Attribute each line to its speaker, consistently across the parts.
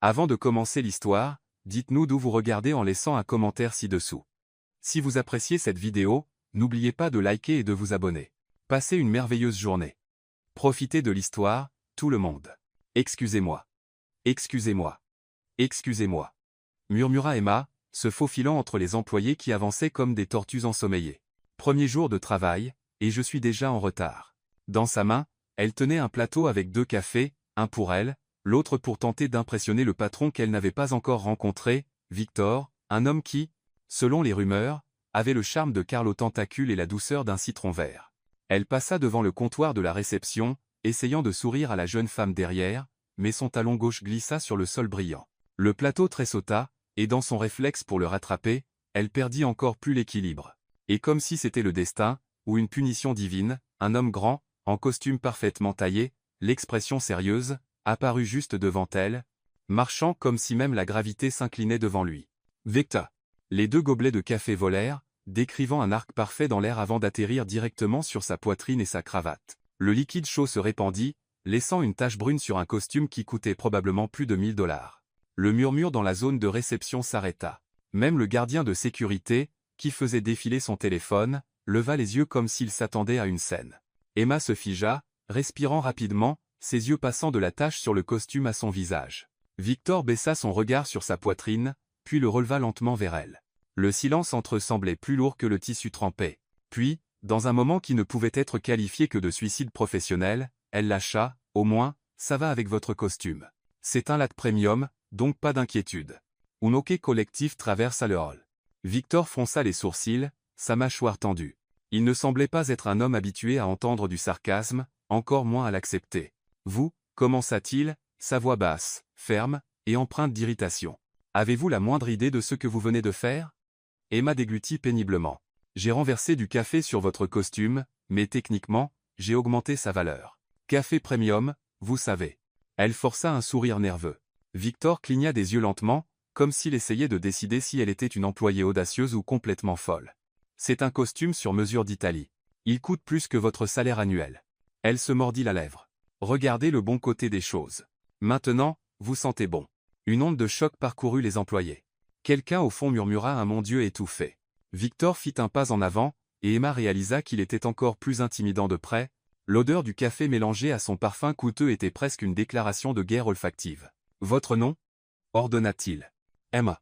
Speaker 1: Avant de commencer l'histoire, dites-nous d'où vous regardez en laissant un commentaire ci-dessous. Si vous appréciez cette vidéo, n'oubliez pas de liker et de vous abonner. Passez une merveilleuse journée. Profitez de l'histoire, tout le monde. Excusez-moi. Excusez-moi. Excusez-moi. Murmura Emma, se faufilant entre les employés qui avançaient comme des tortues ensommeillées. Premier jour de travail, et je suis déjà en retard. Dans sa main, elle tenait un plateau avec 2 cafés, un pour elle, l'autre pour tenter d'impressionner le patron qu'elle n'avait pas encore rencontré, Victor, un homme qui, selon les rumeurs, avait le charme de Carl aux tentacules et la douceur d'un citron vert. Elle passa devant le comptoir de la réception, essayant de sourire à la jeune femme derrière, mais son talon gauche glissa sur le sol brillant. Le plateau tressauta, et dans son réflexe pour le rattraper, elle perdit encore plus l'équilibre. Et comme si c'était le destin, ou une punition divine, un homme grand, en costume parfaitement taillé, l'expression sérieuse, apparut juste devant elle, marchant comme si même la gravité s'inclinait devant lui. Victor. Les 2 gobelets de café volèrent, décrivant un arc parfait dans l'air avant d'atterrir directement sur sa poitrine et sa cravate. Le liquide chaud se répandit, laissant une tache brune sur un costume qui coûtait probablement plus de 1000 $. Le murmure dans la zone de réception s'arrêta. Même le gardien de sécurité, qui faisait défiler son téléphone, leva les yeux comme s'il s'attendait à une scène. Emma se figea, respirant rapidement, ses yeux passant de la tache sur le costume à son visage. Victor baissa son regard sur sa poitrine, puis le releva lentement vers elle. Le silence entre eux semblait plus lourd que le tissu trempé. Puis, dans un moment qui ne pouvait être qualifié que de suicide professionnel, elle lâcha, « Au moins, ça va avec votre costume. C'est un latte premium, donc pas d'inquiétude. » Un hoquet collectif traversa le hall. Victor fronça les sourcils, sa mâchoire tendue. Il ne semblait pas être un homme habitué à entendre du sarcasme, encore moins à l'accepter. « Vous » commença-t-il, sa voix basse, ferme, et empreinte d'irritation. « Avez-vous la moindre idée de ce que vous venez de faire ?» Emma déglutit péniblement. « J'ai renversé du café sur votre costume, mais techniquement, j'ai augmenté sa valeur. Café premium, vous savez. » Elle força un sourire nerveux. Victor cligna des yeux lentement, comme s'il essayait de décider si elle était une employée audacieuse ou complètement folle. « C'est un costume sur mesure d'Italie. Il coûte plus que votre salaire annuel. » Elle se mordit la lèvre. « Regardez le bon côté des choses. Maintenant, vous sentez bon. » Une onde de choc parcourut les employés. Quelqu'un au fond murmura un « mon Dieu » étouffé. Victor fit un pas en avant, et Emma réalisa qu'il était encore plus intimidant de près. L'odeur du café mélangée à son parfum coûteux était presque une déclaration de guerre olfactive. « Votre nom » ordonna-t-il. « Emma.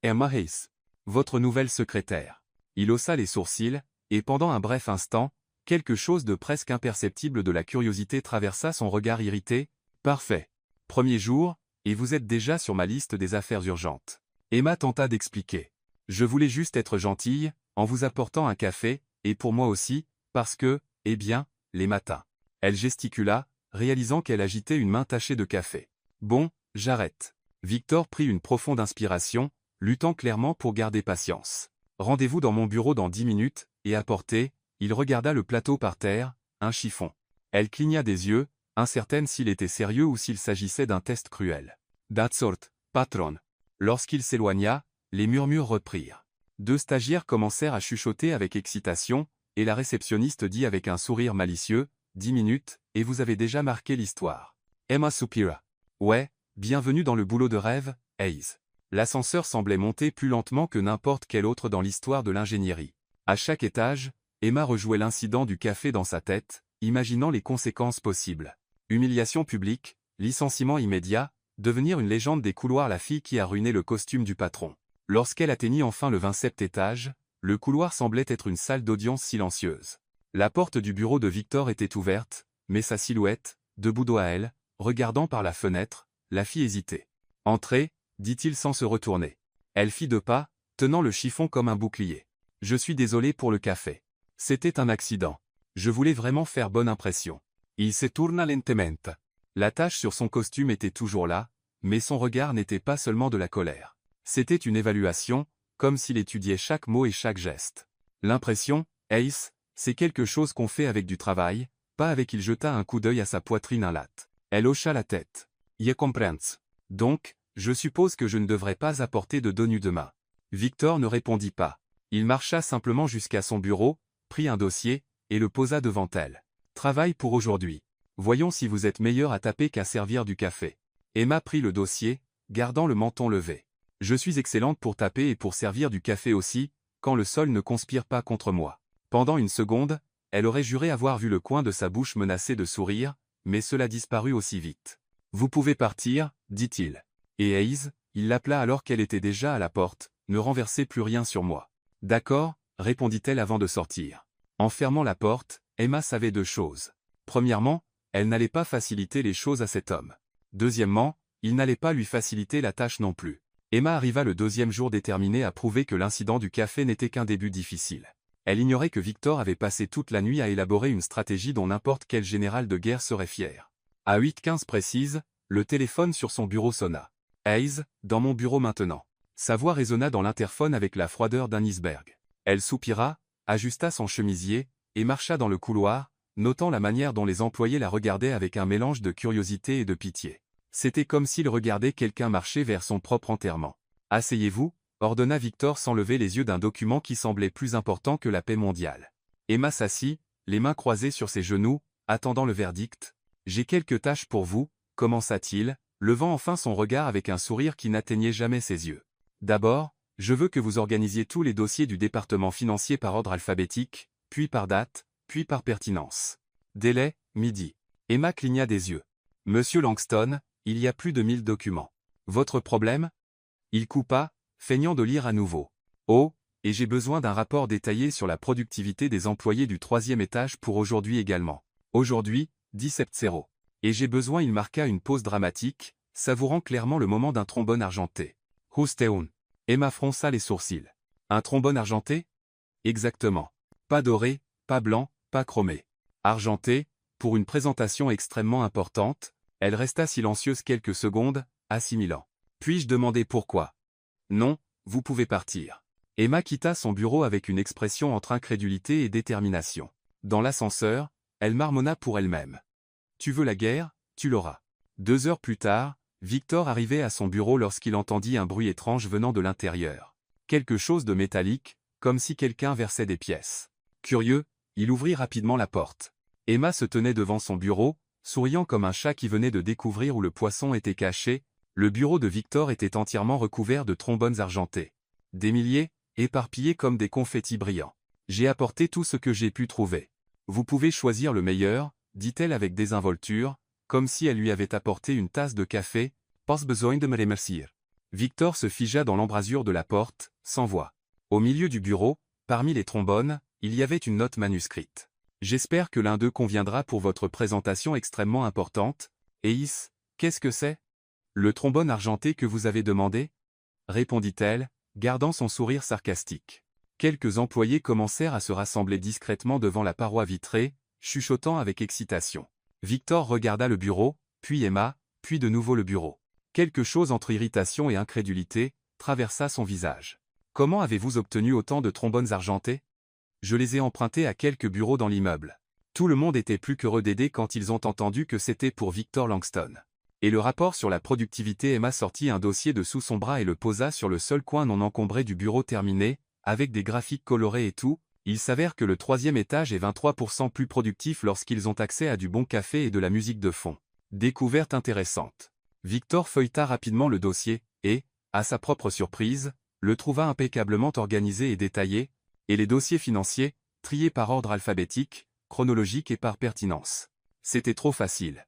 Speaker 1: Emma Hayes. Votre nouvelle secrétaire. » Il haussa les sourcils, et pendant un bref instant, quelque chose de presque imperceptible de la curiosité traversa son regard irrité. « Parfait. Premier jour, et vous êtes déjà sur ma liste des affaires urgentes. » Emma tenta d'expliquer. « Je voulais juste être gentille, en vous apportant un café, et pour moi aussi, parce que, eh bien, les matins. » Elle gesticula, réalisant qu'elle agitait une main tachée de café. « Bon, j'arrête. » Victor prit une profonde inspiration, luttant clairement pour garder patience. « Rendez-vous dans mon bureau dans 10 minutes, et apportez… » Il regarda le plateau par terre, un chiffon. Elle cligna des yeux, incertaine s'il était sérieux ou s'il s'agissait d'un test cruel. « That's sort, patron. » Lorsqu'il s'éloigna, les murmures reprirent. 2 stagiaires commencèrent à chuchoter avec excitation, et la réceptionniste dit avec un sourire malicieux, « 10 minutes, et vous avez déjà marqué l'histoire. » Emma soupira. « Ouais, bienvenue dans le boulot de rêve, Hayes. » L'ascenseur semblait monter plus lentement que n'importe quel autre dans l'histoire de l'ingénierie. À chaque étage, Emma rejouait l'incident du café dans sa tête, imaginant les conséquences possibles. Humiliation publique, licenciement immédiat, devenir une légende des couloirs, la fille qui a ruiné le costume du patron. Lorsqu'elle atteignit enfin le 27e étage, le couloir semblait être une salle d'audience silencieuse. La porte du bureau de Victor était ouverte, mais sa silhouette, debout dos à elle, regardant par la fenêtre, la fit hésiter. « Entrez » dit-il sans se retourner. Elle fit 2 pas, tenant le chiffon comme un bouclier. « Je suis désolé pour le café. C'était un accident. Je voulais vraiment faire bonne impression. » Il se tourna lentamente. La tache sur son costume était toujours là, mais son regard n'était pas seulement de la colère. C'était une évaluation, comme s'il étudiait chaque mot et chaque geste. L'impression, Ace, c'est quelque chose qu'on fait avec du travail, pas avec. Il jeta un coup d'œil à sa poitrine inlate. Elle hocha la tête. Je comprends. Donc, je suppose que je ne devrais pas apporter de données demain. Victor ne répondit pas. Il marcha simplement jusqu'à son bureau, prit un dossier, et le posa devant elle. Travail pour aujourd'hui. Voyons si vous êtes meilleur à taper qu'à servir du café. Emma prit le dossier, gardant le menton levé. Je suis excellente pour taper et pour servir du café aussi, quand le sol ne conspire pas contre moi. Pendant une seconde, elle aurait juré avoir vu le coin de sa bouche menacé de sourire, mais cela disparut aussi vite. Vous pouvez partir, dit-il. Et Hayes, il l'appela alors qu'elle était déjà à la porte, ne renversez plus rien sur moi. D'accord, répondit-elle avant de sortir. En fermant la porte, Emma savait 2 choses. Premièrement, elle n'allait pas faciliter les choses à cet homme. Deuxièmement, il n'allait pas lui faciliter la tâche non plus. Emma arriva le 2e jour déterminée à prouver que l'incident du café n'était qu'un début difficile. Elle ignorait que Victor avait passé toute la nuit à élaborer une stratégie dont n'importe quel général de guerre serait fier. À 8h15 précise, le téléphone sur son bureau sonna. « Hayes, dans mon bureau maintenant. » Sa voix résonna dans l'interphone avec la froideur d'un iceberg. Elle soupira, ajusta son chemisier, et marcha dans le couloir, notant la manière dont les employés la regardaient avec un mélange de curiosité et de pitié. C'était comme s'il regardait quelqu'un marcher vers son propre enterrement. « Asseyez-vous » ordonna Victor sans lever les yeux d'un document qui semblait plus important que la paix mondiale. Emma s'assit, les mains croisées sur ses genoux, attendant le verdict. « J'ai quelques tâches pour vous » commença-t-il, levant enfin son regard avec un sourire qui n'atteignait jamais ses yeux. « D'abord, je veux que vous organisiez tous les dossiers du département financier par ordre alphabétique, puis par date, puis par pertinence. Délai, midi. » Emma cligna des yeux. « Monsieur Langston, il y a plus de 1000 documents. Votre problème ?» Il coupa, feignant de lire à nouveau. « Oh, et j'ai besoin d'un rapport détaillé sur la productivité des employés du 3e étage pour aujourd'hui également. Aujourd'hui, 17-0. Et j'ai besoin » il marqua une pause dramatique, savourant clairement le moment d'un trombone argenté. « Housteun. » Emma fronça les sourcils. « Un trombone argenté ?» « Exactement. Pas doré, pas blanc, pas chromé. Argenté, pour une présentation extrêmement importante. » Elle resta silencieuse quelques secondes, assimilant. « Puis-je demander pourquoi ?»« Non, vous pouvez partir. » Emma quitta son bureau avec une expression entre incrédulité et détermination. Dans l'ascenseur, elle marmonna pour elle-même. « Tu veux la guerre, tu l'auras. » 2 heures plus tard, Victor arrivait à son bureau lorsqu'il entendit un bruit étrange venant de l'intérieur. Quelque chose de métallique, comme si quelqu'un versait des pièces. Curieux, il ouvrit rapidement la porte. Emma se tenait devant son bureau, souriant comme un chat qui venait de découvrir où le poisson était caché. Le bureau de Victor était entièrement recouvert de trombones argentés. Des milliers, éparpillés comme des confettis brillants. « J'ai apporté tout ce que j'ai pu trouver. Vous pouvez choisir le meilleur, » dit-elle avec désinvolture, comme si elle lui avait apporté une tasse de café. « Pas besoin de me remercier. » Victor se figea dans l'embrasure de la porte, sans voix. Au milieu du bureau, parmi les trombones, il y avait une note manuscrite. « J'espère que l'un d'eux conviendra pour votre présentation extrêmement importante. Hayes, qu'est-ce que c'est ? Le trombone argenté que vous avez demandé ?» répondit-elle, gardant son sourire sarcastique. Quelques employés commencèrent à se rassembler discrètement devant la paroi vitrée, chuchotant avec excitation. Victor regarda le bureau, puis Emma, puis de nouveau le bureau. Quelque chose entre irritation et incrédulité traversa son visage. « Comment avez-vous obtenu autant de trombones argentés ? » »« Je les ai empruntés à quelques bureaux dans l'immeuble. » Tout le monde était plus qu'heureux d'aider quand ils ont entendu que c'était pour Victor Langston. Et le rapport sur la productivité. Emma sortit un dossier de sous son bras et le posa sur le seul coin non encombré du bureau terminé, avec des graphiques colorés et tout. Il s'avère que le 3e étage est 23% plus productif lorsqu'ils ont accès à du bon café et de la musique de fond. Découverte intéressante. Victor feuilleta rapidement le dossier, et, à sa propre surprise, le trouva impeccablement organisé et détaillé, et les dossiers financiers, triés par ordre alphabétique, chronologique et par pertinence. C'était trop facile.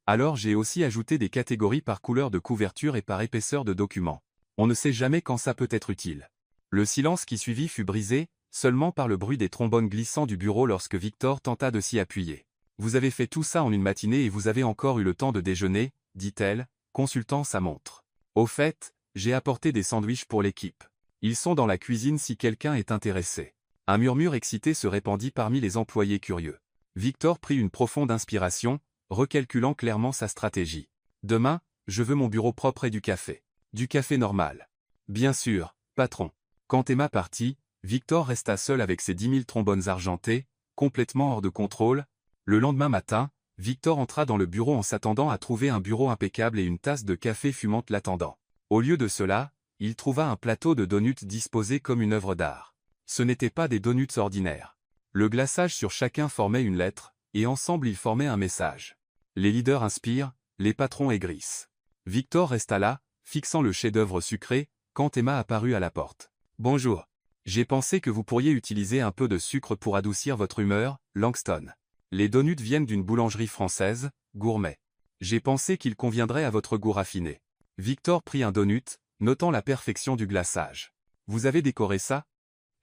Speaker 1: Alors j'ai aussi ajouté des catégories par couleur de couverture et par épaisseur de document. On ne sait jamais quand ça peut être utile. Le silence qui suivit fut brisé, seulement par le bruit des trombones glissant du bureau lorsque Victor tenta de s'y appuyer. « Vous avez fait tout ça en une matinée et vous avez encore eu le temps de déjeuner, » dit-elle, consultant sa montre. « Au fait, j'ai apporté des sandwichs pour l'équipe. Ils sont dans la cuisine si quelqu'un est intéressé. » Un murmure excité se répandit parmi les employés curieux. Victor prit une profonde inspiration, recalculant clairement sa stratégie. « Demain, je veux mon bureau propre et du café. Du café normal. »« Bien sûr, patron. » Quand Emma partit, Victor resta seul avec ses 10 000 trombones argentés, complètement hors de contrôle. Le lendemain matin, Victor entra dans le bureau en s'attendant à trouver un bureau impeccable et une tasse de café fumante l'attendant. Au lieu de cela, il trouva un plateau de donuts disposé comme une œuvre d'art. Ce n'étaient pas des donuts ordinaires. Le glaçage sur chacun formait une lettre, et ensemble ils formaient un message. Les leaders inspirent, les patrons aigrissent. Victor resta là, fixant le chef-d'œuvre sucré, quand Emma apparut à la porte. « Bonjour. J'ai pensé que vous pourriez utiliser un peu de sucre pour adoucir votre humeur, Langston. Les donuts viennent d'une boulangerie française, gourmet. J'ai pensé qu'ils conviendraient à votre goût raffiné. » Victor prit un donut, notant la perfection du glaçage. « Vous avez décoré ça?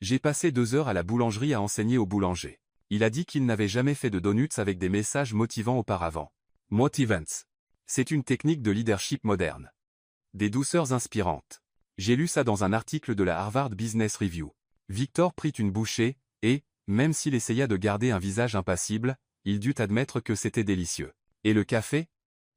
Speaker 1: J'ai passé 2 heures à la boulangerie à enseigner au boulanger. Il a dit qu'il n'avait jamais fait de donuts avec des messages motivants auparavant. Motivants. C'est une technique de leadership moderne. Des douceurs inspirantes. J'ai lu ça dans un article de la Harvard Business Review. » Victor prit une bouchée, et, même s'il essaya de garder un visage impassible, il dut admettre que c'était délicieux. « Et le café?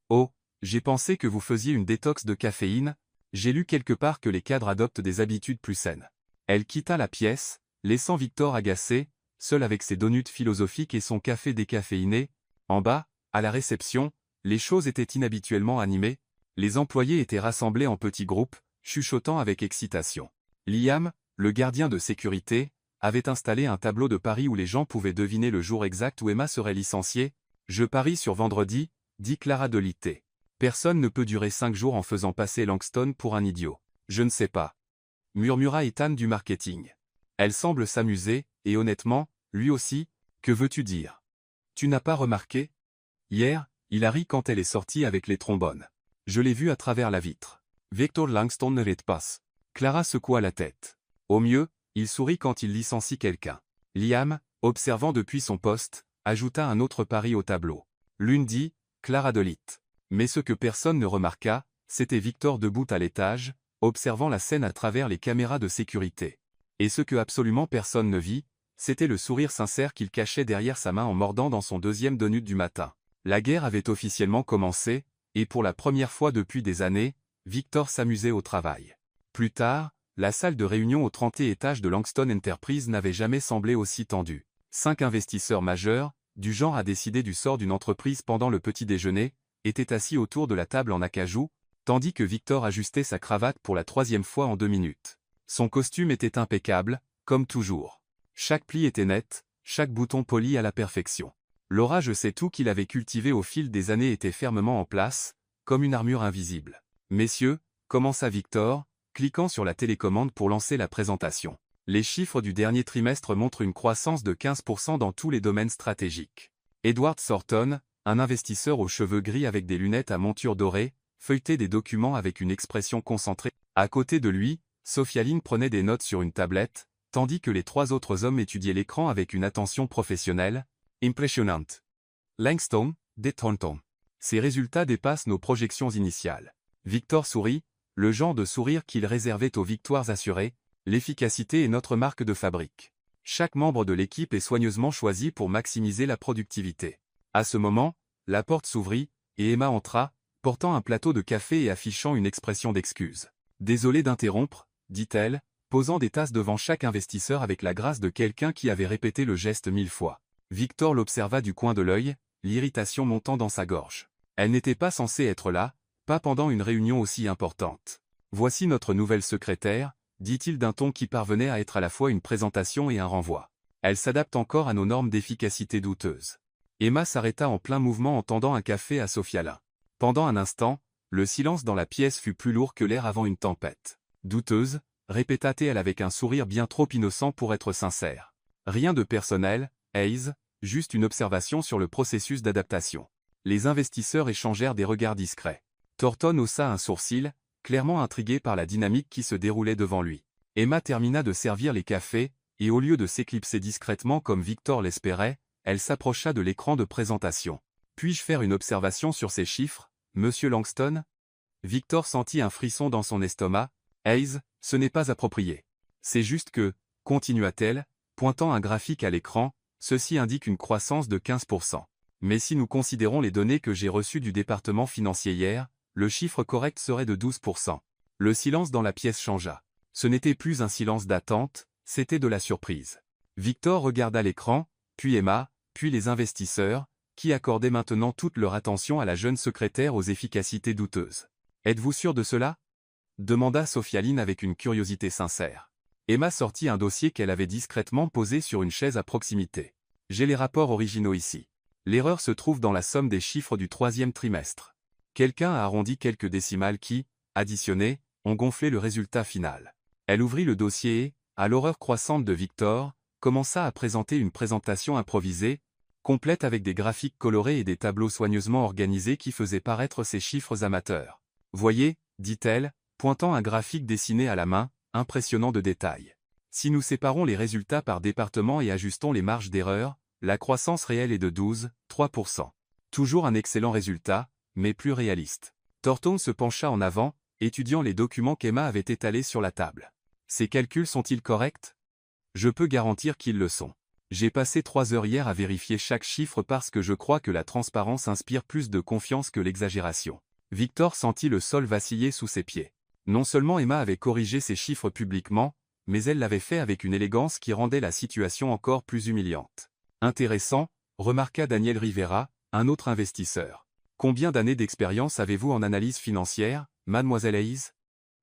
Speaker 1: Oh, j'ai pensé que vous faisiez une détox de caféine, j'ai lu quelque part que les cadres adoptent des habitudes plus saines. » Elle quitta la pièce, laissant Victor agacé, seul avec ses donuts philosophiques et son café décaféiné. En bas, à la réception, les choses étaient inhabituellement animées, les employés étaient rassemblés en petits groupes, chuchotant avec excitation. Liam, le gardien de sécurité, avait installé un tableau de paris où les gens pouvaient deviner le jour exact où Emma serait licenciée. « Je parie sur vendredi, » dit Clara de Litté. « Personne ne peut durer 5 jours en faisant passer Langston pour un idiot. »« Je ne sais pas. » murmura Ethan du marketing. Elle semble s'amuser, et honnêtement, lui aussi, que veux-tu dire? Tu n'as pas remarqué? Hier, il a ri quand elle est sortie avec les trombones. Je l'ai vu à travers la vitre. Victor Langston ne rate pas. Clara secoua la tête. Au mieux, il sourit quand il licencie quelqu'un. Liam, observant depuis son poste, ajouta un autre pari au tableau. L'une dit, Clara de Litté. Mais ce que personne ne remarqua, c'était Victor debout à l'étage, observant la scène à travers les caméras de sécurité. Et ce que absolument personne ne vit, c'était le sourire sincère qu'il cachait derrière sa main en mordant dans son 2e donut du matin. La guerre avait officiellement commencé, et pour la première fois depuis des années, Victor s'amusait au travail. Plus tard, la salle de réunion au 30e étage de Langston Enterprise n'avait jamais semblé aussi tendue. 5 investisseurs majeurs, du genre à décider du sort d'une entreprise pendant le petit déjeuner, étaient assis autour de la table en acajou, tandis que Victor ajustait sa cravate pour la 3e fois en 2 minutes. Son costume était impeccable, comme toujours. Chaque pli était net, chaque bouton poli à la perfection. L'aura je sais tout qu'il avait cultivé au fil des années était fermement en place, comme une armure invisible. « Messieurs, » commença Victor, cliquant sur la télécommande pour lancer la présentation. Les chiffres du dernier trimestre montrent une croissance de 15% dans tous les domaines stratégiques. Edward Thornton, un investisseur aux cheveux gris avec des lunettes à monture dorée, feuilletait des documents avec une expression concentrée. À côté de lui, Sophia Lynn prenait des notes sur une tablette, tandis que les 3 autres hommes étudiaient l'écran avec une attention professionnelle. Impressionnante. Langston, dit Thornton. Ces résultats dépassent nos projections initiales. Victor sourit, le genre de sourire qu'il réservait aux victoires assurées. L'efficacité est notre marque de fabrique. Chaque membre de l'équipe est soigneusement choisi pour maximiser la productivité. À ce moment, la porte s'ouvrit, et Emma entra, portant un plateau de café et affichant une expression d'excuse. « Désolé d'interrompre, » dit-elle, posant des tasses devant chaque investisseur avec la grâce de quelqu'un qui avait répété le geste 1000 fois. Victor l'observa du coin de l'œil, l'irritation montant dans sa gorge. Elle n'était pas censée être là, pas pendant une réunion aussi importante. « Voici notre nouvelle secrétaire, » dit-il d'un ton qui parvenait à être à la fois une présentation et un renvoi. « Elle s'adapte encore à nos normes d'efficacité douteuses. » Emma s'arrêta en plein mouvement en tendant un café à Sophia Lynn. Pendant un instant, le silence dans la pièce fut plus lourd que l'air avant une tempête. « Douteuse » répéta-t-elle avec un sourire bien trop innocent pour être sincère. « Rien de personnel, Hayes, juste une observation sur le processus d'adaptation. » Les investisseurs échangèrent des regards discrets. Thornton haussa un sourcil, clairement intrigué par la dynamique qui se déroulait devant lui. Emma termina de servir les cafés, et au lieu de s'éclipser discrètement comme Victor l'espérait, elle s'approcha de l'écran de présentation. « Puis-je faire une observation sur ces chiffres, Monsieur Langston ?» Victor sentit un frisson dans son estomac. « Hayes, ce n'est pas approprié. C'est juste que, » continua-t-elle, pointant un graphique à l'écran, « ceci indique une croissance de 15%. Mais si nous considérons les données que j'ai reçues du département financier hier, le chiffre correct serait de 12%. » Le silence dans la pièce changea. Ce n'était plus un silence d'attente, c'était de la surprise. Victor regarda l'écran, puis Emma, puis les investisseurs, qui accordaient maintenant toute leur attention à la jeune secrétaire aux efficacités douteuses. « Êtes-vous sûr de cela ?» demanda Sophia Lynn avec une curiosité sincère. Emma sortit un dossier qu'elle avait discrètement posé sur une chaise à proximité. « J'ai les rapports originaux ici. L'erreur se trouve dans la somme des chiffres du 3e trimestre. » Quelqu'un a arrondi quelques décimales qui, additionnés, ont gonflé le résultat final. Elle ouvrit le dossier et, à l'horreur croissante de Victor, commença à présenter une présentation improvisée, complète avec des graphiques colorés et des tableaux soigneusement organisés qui faisaient paraître ses chiffres amateurs. « Voyez, dit-elle, pointant un graphique dessiné à la main, impressionnant de détails. Si nous séparons les résultats par département et ajustons les marges d'erreur, la croissance réelle est de 12,3%. Toujours un excellent résultat, mais plus réaliste. » Thornton se pencha en avant, étudiant les documents qu'Emma avait étalés sur la table. « Ces calculs sont-ils corrects ? » « Je peux garantir qu'ils le sont. J'ai passé 3 heures hier à vérifier chaque chiffre parce que je crois que la transparence inspire plus de confiance que l'exagération. » Victor sentit le sol vaciller sous ses pieds. Non seulement Emma avait corrigé ses chiffres publiquement, mais elle l'avait fait avec une élégance qui rendait la situation encore plus humiliante. « Intéressant, » remarqua Daniel Rivera, un autre investisseur. « Combien d'années d'expérience avez-vous en analyse financière, mademoiselle Hayes ? »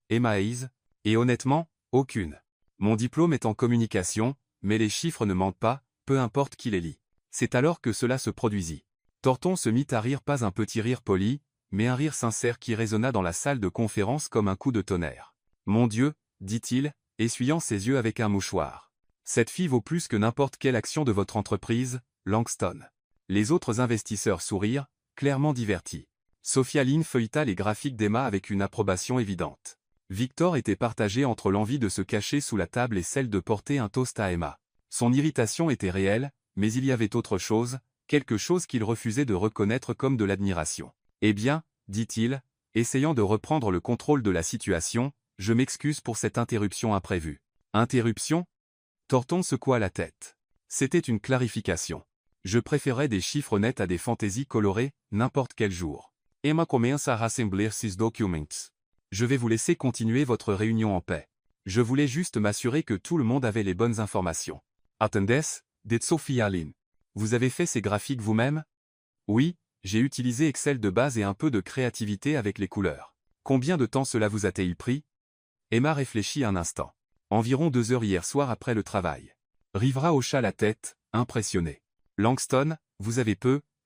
Speaker 1: Emma Hayes. « Et honnêtement, aucune. Mon diplôme est en communication, mais les chiffres ne mentent pas, peu importe qui les lit. » C'est alors que cela se produisit. Thornton se mit à rire, pas un petit rire poli, mais un rire sincère qui résonna dans la salle de conférence comme un coup de tonnerre. « Mon Dieu, dit-il, essuyant ses yeux avec un mouchoir. Cette fille vaut plus que n'importe quelle action de votre entreprise, Langston. » Les autres investisseurs sourirent, clairement divertis. Sophia Lynn feuilleta les graphiques d'Emma avec une approbation évidente. Victor était partagé entre l'envie de se cacher sous la table et celle de porter un toast à Emma. Son irritation était réelle, mais il y avait autre chose, quelque chose qu'il refusait de reconnaître comme de l'admiration. « Eh bien, dit-il, essayant de reprendre le contrôle de la situation, je m'excuse pour cette interruption imprévue. » Interruption ? Thornton secoua la tête. C'était une clarification. Je préférais des chiffres nets à des fantaisies colorées, n'importe quel jour. Emma commence à rassembler ses documents. Je vais vous laisser continuer votre réunion en paix. Je voulais juste m'assurer que tout le monde avait les bonnes informations. Attendez, dit Sophia Lynn. Vous avez fait ces graphiques vous-même ? Oui, j'ai utilisé Excel de base et un peu de créativité avec les couleurs. Combien de temps cela vous a-t-il pris ? Emma réfléchit un instant. Environ 2 heures hier soir après le travail. Rivera hocha la tête, impressionné. Langston, vous avez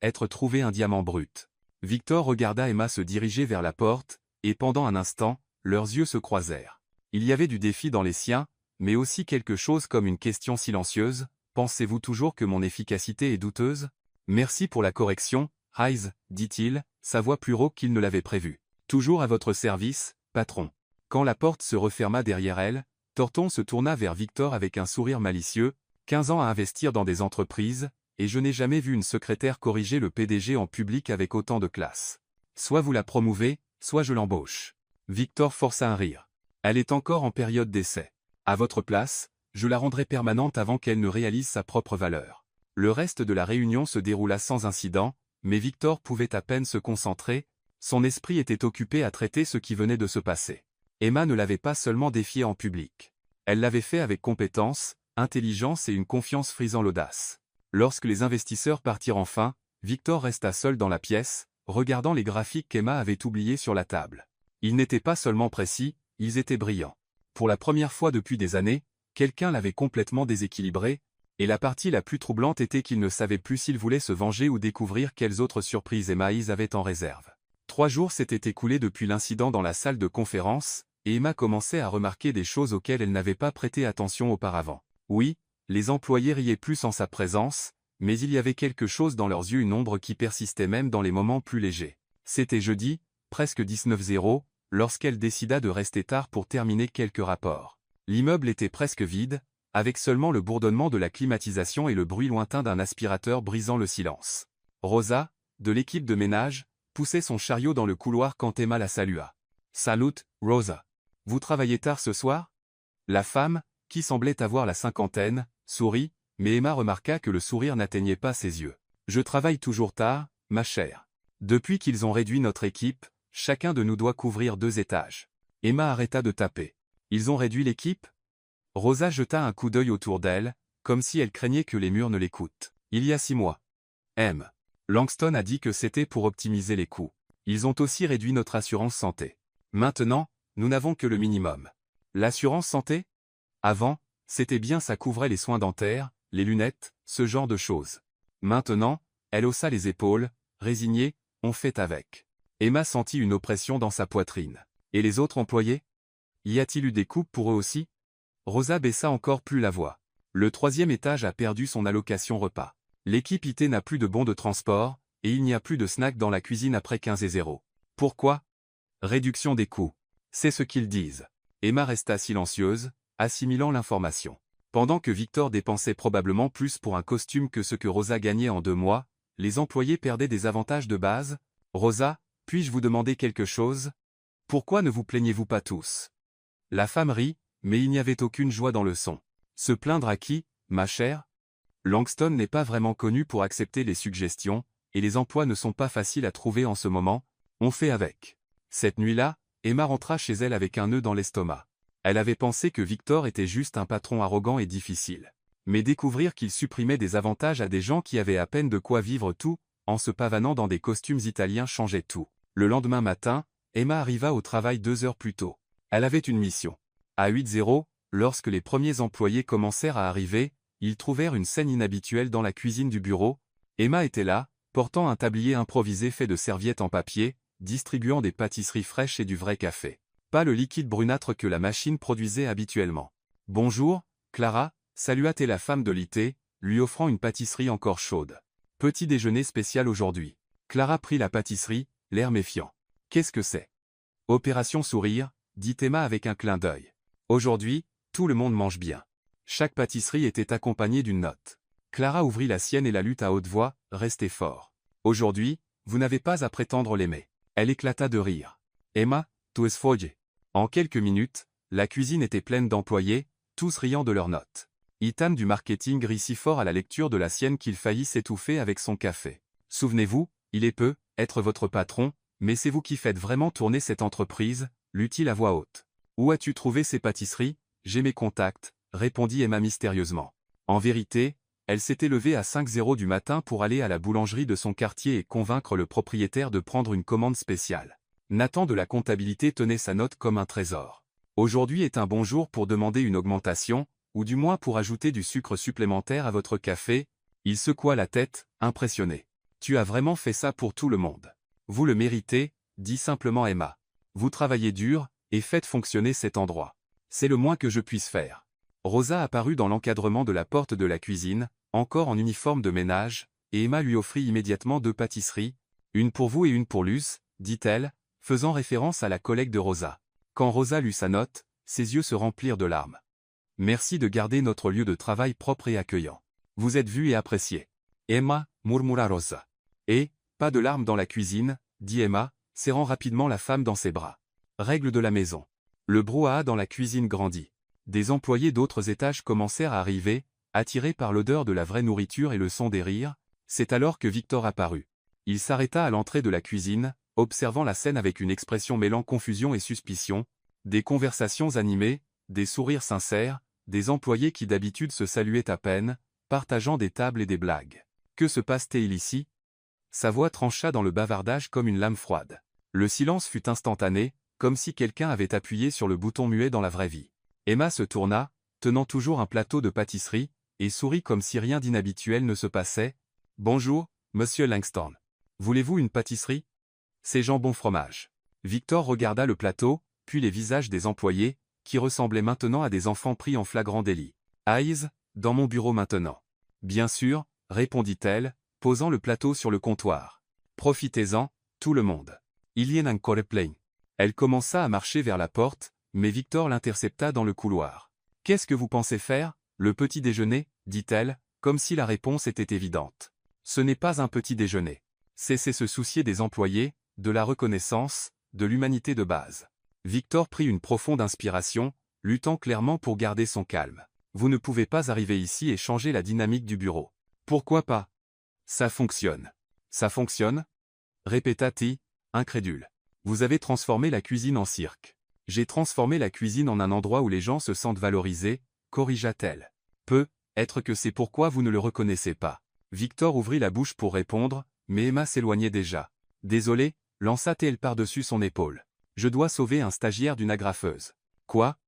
Speaker 1: être trouvé un diamant brut. Victor regarda Emma se diriger vers la porte, et pendant un instant, leurs yeux se croisèrent. Il y avait du défi dans les siens, mais aussi quelque chose comme une question silencieuse. Pensez-vous toujours que mon efficacité est douteuse ? Merci pour la correction, Hayes, dit-il, sa voix plus rauque qu'il ne l'avait prévu. Toujours à votre service, patron. Quand la porte se referma derrière elle, Thornton se tourna vers Victor avec un sourire malicieux. 15 ans à investir dans des entreprises, et je n'ai jamais vu une secrétaire corriger le PDG en public avec autant de classe. Soit vous la promouvez, soit je l'embauche. Victor força un rire. Elle est encore en période d'essai. À votre place, je la rendrai permanente avant qu'elle ne réalise sa propre valeur. Le reste de la réunion se déroula sans incident, mais Victor pouvait à peine se concentrer, son esprit était occupé à traiter ce qui venait de se passer. Emma ne l'avait pas seulement défié en public. Elle l'avait fait avec compétence, intelligence et une confiance frisant l'audace. Lorsque les investisseurs partirent enfin, Victor resta seul dans la pièce, regardant les graphiques qu'Emma avait oubliés sur la table. Ils n'étaient pas seulement précis, ils étaient brillants. Pour la première fois depuis des années, quelqu'un l'avait complètement déséquilibré, et la partie la plus troublante était qu'il ne savait plus s'il voulait se venger ou découvrir quelles autres surprises Emma avait en réserve. 3 jours s'étaient écoulés depuis l'incident dans la salle de conférence, et Emma commençait à remarquer des choses auxquelles elle n'avait pas prêté attention auparavant. Oui, les employés riaient plus en sa présence, mais il y avait quelque chose dans leurs yeux, une ombre qui persistait même dans les moments plus légers. C'était jeudi, presque 19h, lorsqu'elle décida de rester tard pour terminer quelques rapports. L'immeuble était presque vide, avec seulement le bourdonnement de la climatisation et le bruit lointain d'un aspirateur brisant le silence. Rosa, de l'équipe de ménage, poussait son chariot dans le couloir quand Emma la salua. « Salut, Rosa. Vous travaillez tard ce soir ?» La femme, qui semblait avoir la cinquantaine, sourit, mais Emma remarqua que le sourire n'atteignait pas ses yeux. « Je travaille toujours tard, ma chère. Depuis qu'ils ont réduit notre équipe, chacun de nous doit couvrir 2 étages. » Emma arrêta de taper. « Ils ont réduit l'équipe ?» Rosa jeta un coup d'œil autour d'elle, comme si elle craignait que les murs ne l'écoutent. « Il y a 6 mois. M. Langston a dit que c'était pour optimiser les coûts. Ils ont aussi réduit notre assurance santé. Maintenant, nous n'avons que le minimum. » L'assurance santé ? Avant, c'était bien, ça couvrait les soins dentaires, les lunettes, ce genre de choses. Maintenant, elle haussa les épaules, résignée, on fait avec. Emma sentit une oppression dans sa poitrine. Et les autres employés? Y a-t-il eu des coupes pour eux aussi? Rosa baissa encore plus la voix. Le 3e étage a perdu son allocation repas. L'équipe IT n'a plus de bons de transport, et il n'y a plus de snacks dans la cuisine après 15:00. Pourquoi? Réduction des coûts. C'est ce qu'ils disent. Emma resta silencieuse, assimilant l'information. Pendant que Victor dépensait probablement plus pour un costume que ce que Rosa gagnait en 2 mois, les employés perdaient des avantages de base. Rosa, puis-je vous demander quelque chose? Pourquoi ne vous plaignez-vous pas tous? La femme rit, mais il n'y avait aucune joie dans le son. Se plaindre à qui, ma chère? Langston n'est pas vraiment connu pour accepter les suggestions, et les emplois ne sont pas faciles à trouver en ce moment, on fait avec. Cette nuit-là, Emma rentra chez elle avec un nœud dans l'estomac. Elle avait pensé que Victor était juste un patron arrogant et difficile. Mais découvrir qu'il supprimait des avantages à des gens qui avaient à peine de quoi vivre tout, en se pavanant dans des costumes italiens changeait tout. Le lendemain matin, Emma arriva au travail 2 heures plus tôt. Elle avait une mission. À 8:00, lorsque les premiers employés commencèrent à arriver, ils trouvèrent une scène inhabituelle dans la cuisine du bureau. Emma était là, portant un tablier improvisé fait de serviettes en papier, distribuant des pâtisseries fraîches et du vrai café. Pas le liquide brunâtre que la machine produisait habituellement. « Bonjour, Clara », salua-t-elle la femme de l'IT, lui offrant une pâtisserie encore chaude. « Petit déjeuner spécial aujourd'hui. » Clara prit la pâtisserie, l'air méfiant. « Qu'est-ce que c'est ?»« Opération sourire », dit Emma avec un clin d'œil. « Aujourd'hui, tout le monde mange bien. » Chaque pâtisserie était accompagnée d'une note. Clara ouvrit la sienne et la lut à haute voix, « Restez fort. Aujourd'hui, vous n'avez pas à prétendre l'aimer. » Elle éclata de rire. « Emma, tu es folle. » En quelques minutes, la cuisine était pleine d'employés, tous riant de leurs notes. Ethan du marketing rit si fort à la lecture de la sienne qu'il faillit s'étouffer avec son café. « Souvenez-vous, il est peu, être votre patron, mais c'est vous qui faites vraiment tourner cette entreprise, » lut-il à voix haute. « Où as-tu trouvé ces pâtisseries? J'ai mes contacts, » répondit Emma mystérieusement. En vérité, elle s'était levée à 5:00 du matin pour aller à la boulangerie de son quartier et convaincre le propriétaire de prendre une commande spéciale. Nathan de la comptabilité tenait sa note comme un trésor. Aujourd'hui est un bon jour pour demander une augmentation, ou du moins pour ajouter du sucre supplémentaire à votre café. Il secoua la tête, impressionné. Tu as vraiment fait ça pour tout le monde. Vous le méritez, dit simplement Emma. Vous travaillez dur, et faites fonctionner cet endroit. C'est le moins que je puisse faire. Rosa apparut dans l'encadrement de la porte de la cuisine, encore en uniforme de ménage, et Emma lui offrit immédiatement 2 pâtisseries, une pour vous et une pour Luce, dit-elle, faisant référence à la collègue de Rosa. Quand Rosa lut sa note, ses yeux se remplirent de larmes. Merci de garder notre lieu de travail propre et accueillant. Vous êtes vu et apprécié. Emma, murmura Rosa. Et, pas de larmes dans la cuisine, dit Emma, serrant rapidement la femme dans ses bras. Règle de la maison. Le brouhaha dans la cuisine grandit. Des employés d'autres étages commencèrent à arriver, attirés par l'odeur de la vraie nourriture et le son des rires. C'est alors que Victor apparut. Il s'arrêta à l'entrée de la cuisine, observant la scène avec une expression mêlant confusion et suspicion, des conversations animées, des sourires sincères, des employés qui d'habitude se saluaient à peine, partageant des tables et des blagues. Que se passe-t-il ici? Sa voix trancha dans le bavardage comme une lame froide. Le silence fut instantané, comme si quelqu'un avait appuyé sur le bouton muet dans la vraie vie. Emma se tourna, tenant toujours un plateau de pâtisserie, et sourit comme si rien d'inhabituel ne se passait. « Bonjour, monsieur Langston. Voulez-vous une pâtisserie? C'est jambon fromage. » Victor regarda le plateau, puis les visages des employés, qui ressemblaient maintenant à des enfants pris en flagrant délit. « Aïs, dans mon bureau maintenant. »« Bien sûr, » répondit-elle, posant le plateau sur le comptoir. « Profitez-en, tout le monde. Il y en a encore plein. » Elle commença à marcher vers la porte, mais Victor l'intercepta dans le couloir. « Qu'est-ce que vous pensez faire, le petit déjeuner ?» dit-elle, comme si la réponse était évidente. « Ce n'est pas un petit déjeuner. Cessez se soucier des employés, de la reconnaissance, de l'humanité de base. » Victor prit une profonde inspiration, luttant clairement pour garder son calme. « Vous ne pouvez pas arriver ici et changer la dynamique du bureau. »« Pourquoi pas? »« Ça fonctionne. »« Ça fonctionne ?» répéta-t-il, incrédule. « Vous avez transformé la cuisine en cirque. »« J'ai transformé la cuisine en un endroit où les gens se sentent valorisés, » corrigea-t-elle. « Peut-être que c'est pourquoi vous ne le reconnaissez pas. » Victor ouvrit la bouche pour répondre, mais Emma s'éloignait déjà. « Désolé, » lança-t-elle par-dessus son épaule. « Je dois sauver un stagiaire d'une agrafeuse. »« Quoi ? »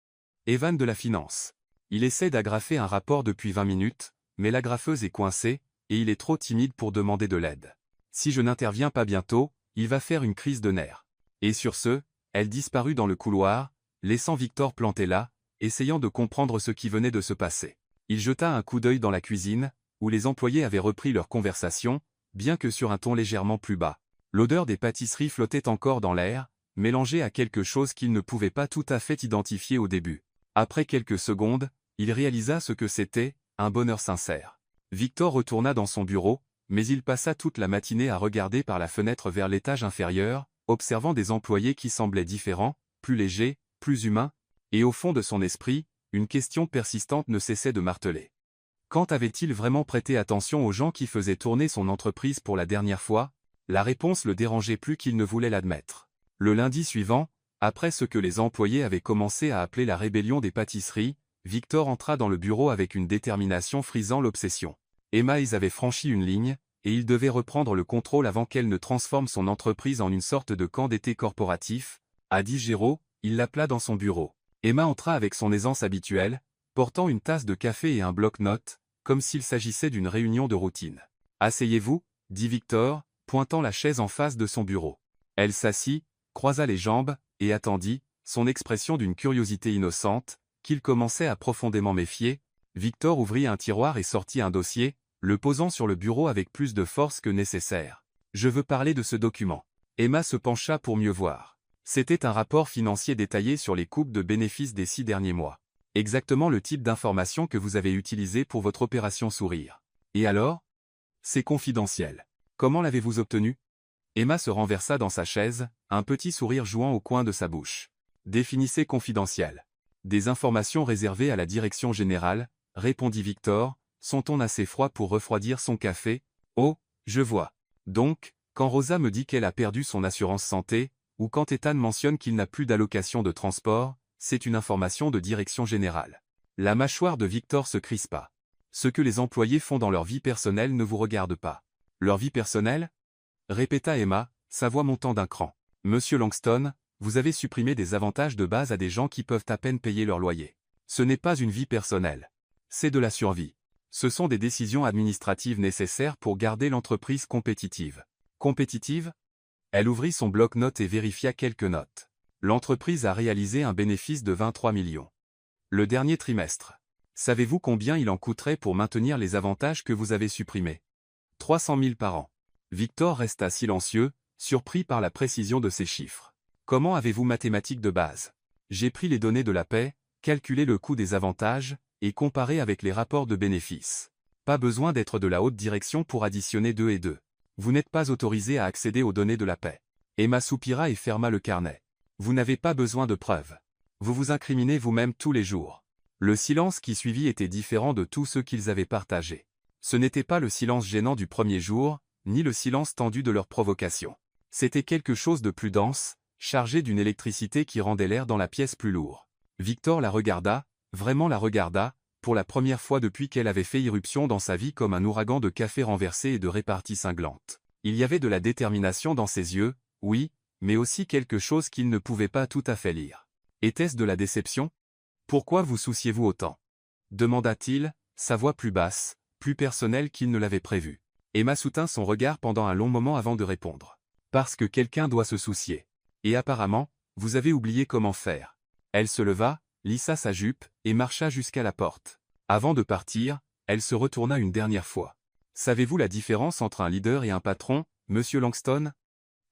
Speaker 1: Evan de la finance. Il essaie d'agrafer un rapport depuis 20 minutes, mais l'agrafeuse est coincée, et il est trop timide pour demander de l'aide. Si je n'interviens pas bientôt, il va faire une crise de nerfs. Et sur ce, elle disparut dans le couloir, laissant Victor planté là, essayant de comprendre ce qui venait de se passer. Il jeta un coup d'œil dans la cuisine, où les employés avaient repris leur conversation, bien que sur un ton légèrement plus bas. L'odeur des pâtisseries flottait encore dans l'air, mélangée à quelque chose qu'il ne pouvait pas tout à fait identifier au début. Après quelques secondes, il réalisa ce que c'était, un bonheur sincère. Victor retourna dans son bureau, mais il passa toute la matinée à regarder par la fenêtre vers l'étage inférieur, observant des employés qui semblaient différents, plus légers, plus humains, et au fond de son esprit, une question persistante ne cessait de marteler. Quand avait-il vraiment prêté attention aux gens qui faisaient tourner son entreprise pour la dernière fois? La réponse le dérangeait plus qu'il ne voulait l'admettre. Le lundi suivant, après ce que les employés avaient commencé à appeler la rébellion des pâtisseries, Victor entra dans le bureau avec une détermination frisant l'obsession. Emma avait franchi une ligne, et il devait reprendre le contrôle avant qu'elle ne transforme son entreprise en une sorte de camp d'été corporatif. A dit Géraud, il l'appela dans son bureau. Emma entra avec son aisance habituelle, portant une tasse de café et un bloc-notes, comme s'il s'agissait d'une réunion de routine. « Asseyez-vous » dit Victor, pointant la chaise en face de son bureau. Elle s'assit, croisa les jambes, et attendit, son expression d'une curiosité innocente, qu'il commençait à profondément méfier. Victor ouvrit un tiroir et sortit un dossier, le posant sur le bureau avec plus de force que nécessaire. « Je veux parler de ce document. » Emma se pencha pour mieux voir. C'était un rapport financier détaillé sur les coupes de bénéfices des 6 derniers mois. Exactement le type d'information que vous avez utilisé pour votre opération Sourire. Et alors? C'est confidentiel. Comment l'avez-vous obtenu? Emma se renversa dans sa chaise, un petit sourire jouant au coin de sa bouche. Définissez confidentiel. Des informations réservées à la direction générale, répondit Victor, son ton assez froid pour refroidir son café. Oh, je vois. Donc, quand Rosa me dit qu'elle a perdu son assurance santé, ou quand Ethan mentionne qu'il n'a plus d'allocation de transport, c'est une information de direction générale. La mâchoire de Victor se crispa. Ce que les employés font dans leur vie personnelle ne vous regarde pas. Leur vie personnelle? Répéta Emma, sa voix montant d'un cran. Monsieur Langston, vous avez supprimé des avantages de base à des gens qui peuvent à peine payer leur loyer. Ce n'est pas une vie personnelle. C'est de la survie. Ce sont des décisions administratives nécessaires pour garder l'entreprise compétitive. Compétitive? Elle ouvrit son bloc-notes et vérifia quelques notes. L'entreprise a réalisé un bénéfice de 23 millions. Le dernier trimestre. Savez-vous combien il en coûterait pour maintenir les avantages que vous avez supprimés? 300 000 par an. Victor resta silencieux, surpris par la précision de ces chiffres. Comment avez-vous mathématiques de base? J'ai pris les données de la paie, calculé le coût des avantages, et comparé avec les rapports de bénéfices. Pas besoin d'être de la haute direction pour additionner 2 et 2. Vous n'êtes pas autorisé à accéder aux données de la paie. Emma soupira et ferma le carnet. Vous n'avez pas besoin de preuves. Vous vous incriminez vous-même tous les jours. Le silence qui suivit était différent de tous ceux qu'ils avaient partagés. Ce n'était pas le silence gênant du premier jour, ni le silence tendu de leur provocation. C'était quelque chose de plus dense, chargé d'une électricité qui rendait l'air dans la pièce plus lourd. Victor la regarda, vraiment la regarda, pour la première fois depuis qu'elle avait fait irruption dans sa vie comme un ouragan de café renversé et de répartie cinglante. Il y avait de la détermination dans ses yeux, oui, mais aussi quelque chose qu'il ne pouvait pas tout à fait lire. Était-ce de la déception? Pourquoi vous souciez-vous autant? Demanda-t-il, sa voix plus basse, plus personnelle qu'il ne l'avait prévu. Emma soutint son regard pendant un long moment avant de répondre. Parce que quelqu'un doit se soucier. Et apparemment, vous avez oublié comment faire. Elle se leva, lissa sa jupe, et marcha jusqu'à la porte. Avant de partir, elle se retourna une dernière fois. Savez-vous la différence entre un leader et un patron, monsieur Langston?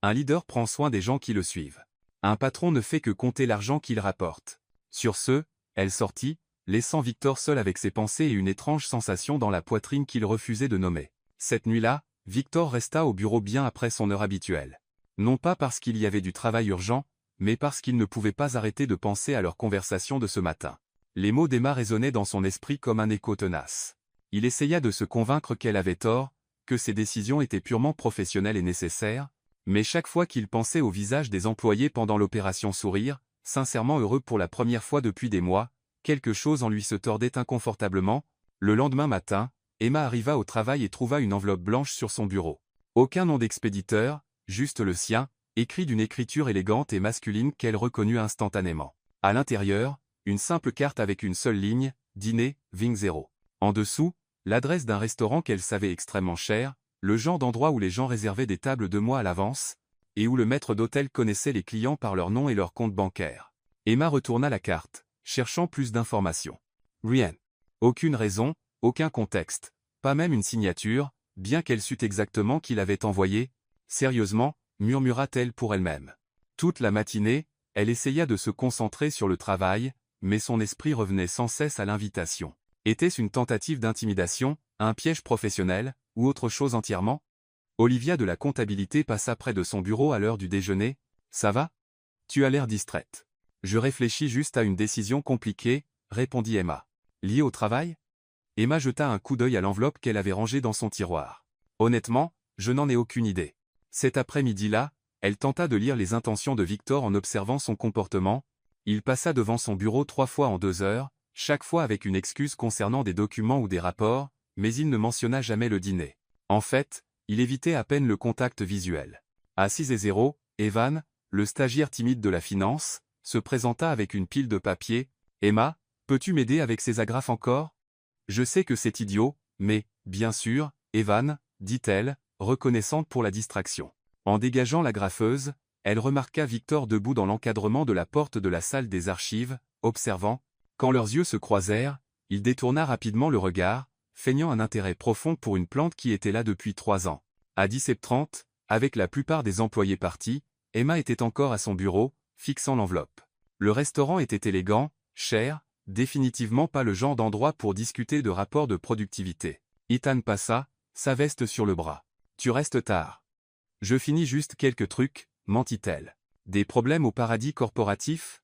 Speaker 1: Un leader prend soin des gens qui le suivent. Un patron ne fait que compter l'argent qu'il rapporte. Sur ce, elle sortit, laissant Victor seul avec ses pensées et une étrange sensation dans la poitrine qu'il refusait de nommer. Cette nuit-là, Victor resta au bureau bien après son heure habituelle. Non pas parce qu'il y avait du travail urgent, mais parce qu'il ne pouvait pas arrêter de penser à leur conversation de ce matin. Les mots d'Emma résonnaient dans son esprit comme un écho tenace. Il essaya de se convaincre qu'elle avait tort, que ses décisions étaient purement professionnelles et nécessaires, mais chaque fois qu'il pensait au visage des employés pendant l'opération Sourire, sincèrement heureux pour la première fois depuis des mois, quelque chose en lui se tordait inconfortablement. Le lendemain matin, Emma arriva au travail et trouva une enveloppe blanche sur son bureau. Aucun nom d'expéditeur, juste le sien, écrit d'une écriture élégante et masculine qu'elle reconnut instantanément. À l'intérieur, une simple carte avec une seule ligne, dîner, Ving 0. En dessous, l'adresse d'un restaurant qu'elle savait extrêmement cher, le genre d'endroit où les gens réservaient des tables 2 mois à l'avance, et où le maître d'hôtel connaissait les clients par leur nom et leur compte bancaire. Emma retourna la carte, cherchant plus d'informations. Rien. Aucune raison, aucun contexte, pas même une signature, bien qu'elle sût exactement qui l'avait envoyé. Sérieusement, murmura-t-elle pour elle-même. Toute la matinée, elle essaya de se concentrer sur le travail, mais son esprit revenait sans cesse à l'invitation. Était-ce une tentative d'intimidation, un piège professionnel, ou autre chose entièrement? Olivia de la comptabilité passa près de son bureau à l'heure du déjeuner. « Ça va? Tu as l'air distraite. »« Je réfléchis juste à une décision compliquée, » répondit Emma. « Liée au travail ?» Emma jeta un coup d'œil à l'enveloppe qu'elle avait rangée dans son tiroir. « Honnêtement, je n'en ai aucune idée. » Cet après-midi-là, elle tenta de lire les intentions de Victor en observant son comportement. Il passa devant son bureau 3 fois en 2 heures, chaque fois avec une excuse concernant des documents ou des rapports, mais il ne mentionna jamais le dîner. En fait, il évitait à peine le contact visuel. À 6:00, Evan, le stagiaire timide de la finance, se présenta avec une pile de papier. « Emma, peux-tu m'aider avec ces agrafes encore? Je sais que c'est idiot, mais, bien sûr, Evan, dit-elle, reconnaissante pour la distraction. En dégageant la graffeuse, elle remarqua Victor debout dans l'encadrement de la porte de la salle des archives, observant. Quand leurs yeux se croisèrent, il détourna rapidement le regard, feignant un intérêt profond pour une plante qui était là depuis 3 ans. À 17h30, avec la plupart des employés partis, Emma était encore à son bureau, fixant l'enveloppe. Le restaurant était élégant, cher, définitivement pas le genre d'endroit pour discuter de rapports de productivité. Ethan passa, sa veste sur le bras. « Tu restes tard. »« Je finis juste quelques trucs, » mentit-elle. « Des problèmes au paradis corporatif ?»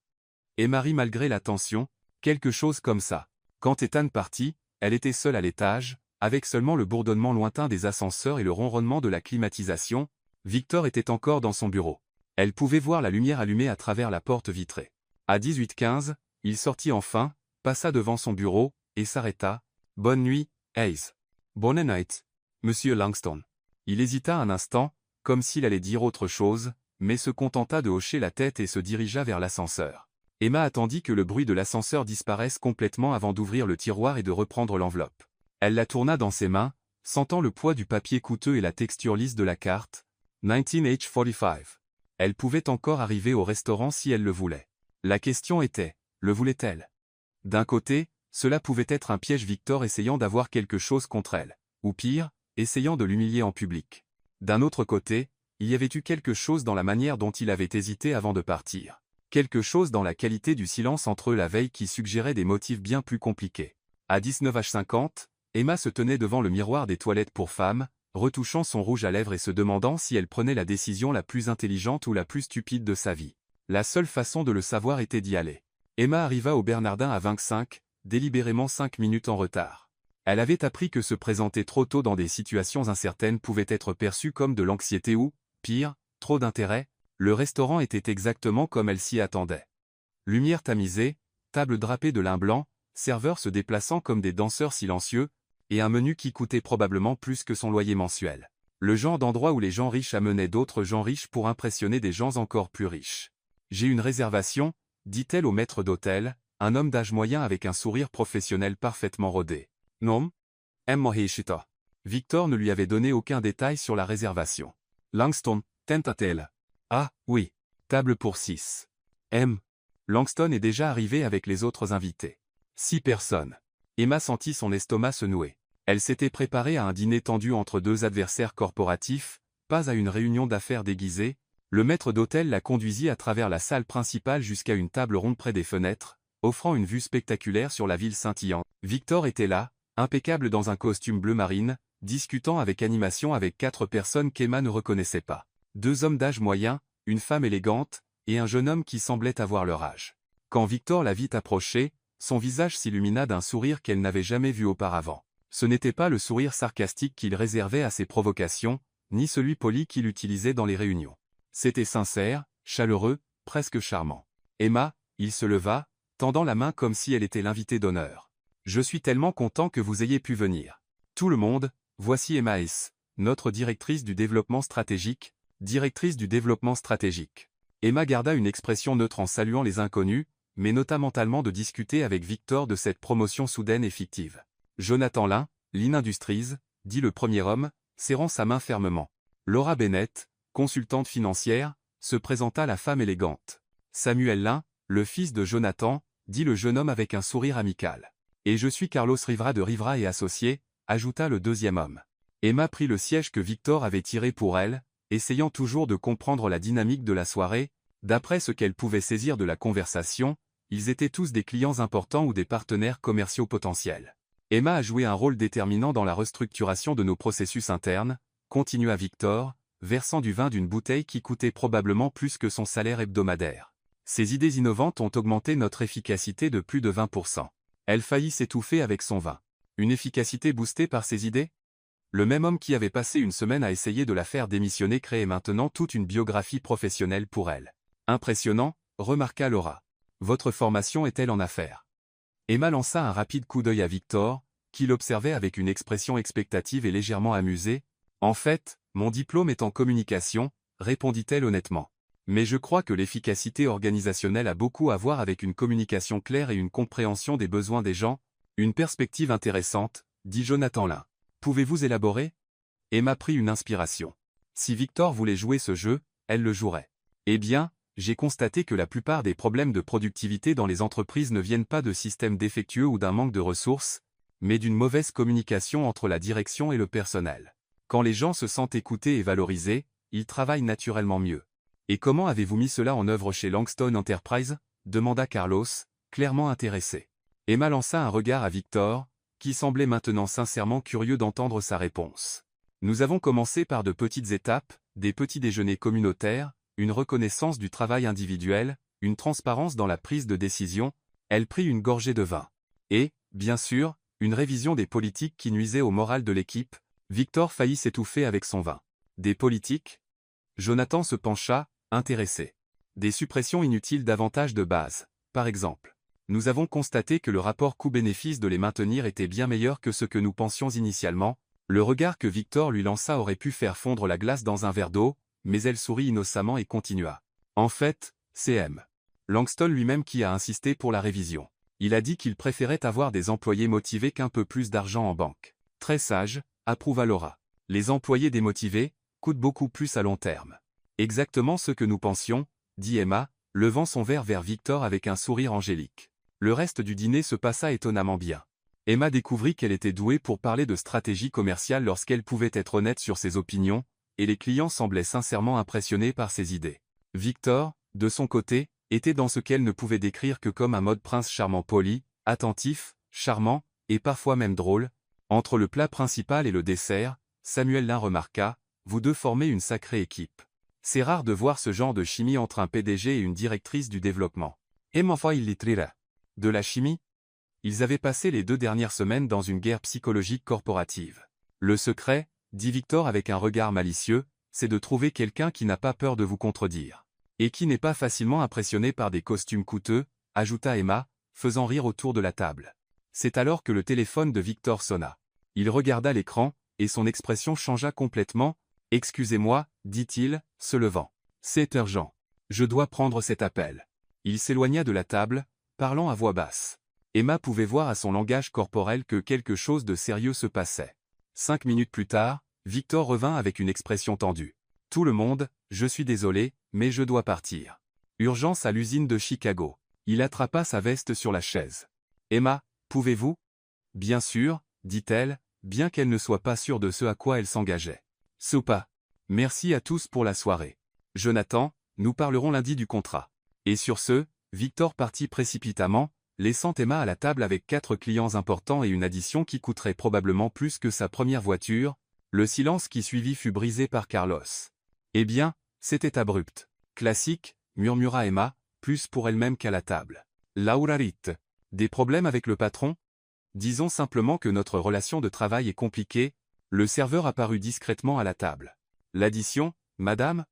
Speaker 1: Emma rit malgré la tension, quelque chose comme ça. Quand Ethan partit, elle était seule à l'étage, avec seulement le bourdonnement lointain des ascenseurs et le ronronnement de la climatisation. Victor était encore dans son bureau. Elle pouvait voir la lumière allumée à travers la porte vitrée. À 18h15, il sortit enfin, passa devant son bureau, et s'arrêta. « Bonne nuit, Hayes. »« Bonne night, Monsieur Langston. » Il hésita un instant, comme s'il allait dire autre chose, mais se contenta de hocher la tête et se dirigea vers l'ascenseur. Emma attendit que le bruit de l'ascenseur disparaisse complètement avant d'ouvrir le tiroir et de reprendre l'enveloppe. Elle la tourna dans ses mains, sentant le poids du papier coûteux et la texture lisse de la carte. 19h45. Elle pouvait encore arriver au restaurant si elle le voulait. La question était, le voulait-elle? D'un côté, cela pouvait être un piège, Victor essayant d'avoir quelque chose contre elle, ou pire, essayant de l'humilier en public. D'un autre côté, il y avait eu quelque chose dans la manière dont il avait hésité avant de partir. Quelque chose dans la qualité du silence entre eux la veille qui suggérait des motifs bien plus compliqués. À 19h50, Emma se tenait devant le miroir des toilettes pour femmes, retouchant son rouge à lèvres et se demandant si elle prenait la décision la plus intelligente ou la plus stupide de sa vie. La seule façon de le savoir était d'y aller. Emma arriva au Bernardin à 25, délibérément 5 minutes en retard. Elle avait appris que se présenter trop tôt dans des situations incertaines pouvait être perçu comme de l'anxiété ou, pire, trop d'intérêt. Le restaurant était exactement comme elle s'y attendait. Lumière tamisée, table drapée de lin blanc, serveurs se déplaçant comme des danseurs silencieux, et un menu qui coûtait probablement plus que son loyer mensuel. Le genre d'endroit où les gens riches amenaient d'autres gens riches pour impressionner des gens encore plus riches. « J'ai une réservation », dit-elle au maître d'hôtel, un homme d'âge moyen avec un sourire professionnel parfaitement rodé. « Non? Mohishita. » Victor ne lui avait donné aucun détail sur la réservation. Langston, tenta-t-elle. « Ah, oui. Table pour 6. M. » Langston est déjà arrivé avec les autres invités. 6 personnes. Emma sentit son estomac se nouer. Elle s'était préparée à un dîner tendu entre 2 adversaires corporatifs, pas à une réunion d'affaires déguisée. Le maître d'hôtel la conduisit à travers la salle principale jusqu'à une table ronde près des fenêtres, offrant une vue spectaculaire sur la ville scintillante. Victor était là, impeccable dans un costume bleu marine, discutant avec animation avec 4 personnes qu'Emma ne reconnaissait pas. 2 hommes d'âge moyen, une femme élégante, et un jeune homme qui semblait avoir leur âge. Quand Victor la vit approcher, son visage s'illumina d'un sourire qu'elle n'avait jamais vu auparavant. Ce n'était pas le sourire sarcastique qu'il réservait à ses provocations, ni celui poli qu'il utilisait dans les réunions. C'était sincère, chaleureux, presque charmant. Emma, il se leva, tendant la main comme si elle était l'invitée d'honneur. « Je suis tellement content que vous ayez pu venir. Tout le monde, voici Emma S., notre directrice du développement stratégique. » Directrice du développement stratégique. Emma garda une expression neutre en saluant les inconnus, mais nota mentalement de discuter avec Victor de cette promotion soudaine et fictive. Jonathan Lin, Lin Industries, dit le premier homme, serrant sa main fermement. Laura Bennett, consultante financière, se présenta la femme élégante. Samuel Lin, le fils de Jonathan, dit le jeune homme avec un sourire amical. Et je suis Carlos Rivera de Rivera et Associés, ajouta le deuxième homme. Emma prit le siège que Victor avait tiré pour elle, essayant toujours de comprendre la dynamique de la soirée. D'après ce qu'elle pouvait saisir de la conversation, ils étaient tous des clients importants ou des partenaires commerciaux potentiels. Emma a joué un rôle déterminant dans la restructuration de nos processus internes, continua Victor, versant du vin d'une bouteille qui coûtait probablement plus que son salaire hebdomadaire. Ces idées innovantes ont augmenté notre efficacité de plus de 20%. Elle faillit s'étouffer avec son vin. Une efficacité boostée par ces idées? Le même homme qui avait passé une semaine à essayer de la faire démissionner créait maintenant toute une biographie professionnelle pour elle. Impressionnant, remarqua Laura. Votre formation est-elle en affaires? Emma lança un rapide coup d'œil à Victor, qui l'observait avec une expression expectative et légèrement amusée. En fait, mon diplôme est en communication, répondit-elle honnêtement. Mais je crois que l'efficacité organisationnelle a beaucoup à voir avec une communication claire et une compréhension des besoins des gens. Une perspective intéressante, dit Jonathan Lin. Pouvez-vous élaborer? Emma prit une inspiration. Si Victor voulait jouer ce jeu, elle le jouerait. Eh bien, j'ai constaté que la plupart des problèmes de productivité dans les entreprises ne viennent pas de systèmes défectueux ou d'un manque de ressources, mais d'une mauvaise communication entre la direction et le personnel. Quand les gens se sentent écoutés et valorisés, ils travaillent naturellement mieux. Et comment avez-vous mis cela en œuvre chez Langston Enterprise? Demanda Carlos, clairement intéressé. Emma lança un regard à Victor, qui semblait maintenant sincèrement curieux d'entendre sa réponse. Nous avons commencé par de petites étapes, des petits déjeuners communautaires, une reconnaissance du travail individuel, une transparence dans la prise de décision. Elle prit une gorgée de vin. Et, bien sûr, une révision des politiques qui nuisaient au moral de l'équipe. Victor faillit s'étouffer avec son vin. Des politiques? Jonathan se pencha, intéressé. Des suppressions inutiles d'avantages de base, par exemple. Nous avons constaté que le rapport coût-bénéfice de les maintenir était bien meilleur que ce que nous pensions initialement. Le regard que Victor lui lança aurait pu faire fondre la glace dans un verre d'eau, mais elle sourit innocemment et continua. En fait, c'est M. Langston lui-même qui a insisté pour la révision. Il a dit qu'il préférait avoir des employés motivés qu'un peu plus d'argent en banque. Très sage, approuva Laura. Les employés démotivés coûtent beaucoup plus à long terme. Exactement ce que nous pensions, dit Emma, levant son verre vers Victor avec un sourire angélique. Le reste du dîner se passa étonnamment bien. Emma découvrit qu'elle était douée pour parler de stratégie commerciale lorsqu'elle pouvait être honnête sur ses opinions, et les clients semblaient sincèrement impressionnés par ses idées. Victor, de son côté, était dans ce qu'elle ne pouvait décrire que comme un mode prince charmant poli, attentif, charmant, et parfois même drôle. Entre le plat principal et le dessert, Samuel Lin remarqua, vous deux formez une sacrée équipe. C'est rare de voir ce genre de chimie entre un PDG et une directrice du développement. Emma il litrira. De la chimie? Ils avaient passé les 2 dernières semaines dans une guerre psychologique corporative. Le secret, dit Victor avec un regard malicieux, c'est de trouver quelqu'un qui n'a pas peur de vous contredire. Et qui n'est pas facilement impressionné par des costumes coûteux, ajouta Emma, faisant rire autour de la table. C'est alors que le téléphone de Victor sonna. Il regarda l'écran, et son expression changea complètement. Excusez-moi, dit-il, se levant. C'est urgent. Je dois prendre cet appel. Il s'éloigna de la table, parlant à voix basse. Emma pouvait voir à son langage corporel que quelque chose de sérieux se passait. 5 minutes plus tard, Victor revint avec une expression tendue. Tout le monde, je suis désolé, mais je dois partir. Urgence à l'usine de Chicago. Il attrapa sa veste sur la chaise. Emma, pouvez-vous? Bien sûr, dit-elle, bien qu'elle ne soit pas sûre de ce à quoi elle s'engageait. Soupa. Merci à tous pour la soirée. Jonathan, nous parlerons lundi du contrat. Et sur ce, Victor partit précipitamment, laissant Emma à la table avec 4 clients importants et une addition qui coûterait probablement plus que sa première voiture. Le silence qui suivit fut brisé par Carlos. Eh bien, c'était abrupt. Classique, murmura Emma, plus pour elle-même qu'à la table. Laura Ritt. Des problèmes avec le patron? Disons simplement que notre relation de travail est compliquée. Le serveur apparut discrètement à la table. L'addition, madame?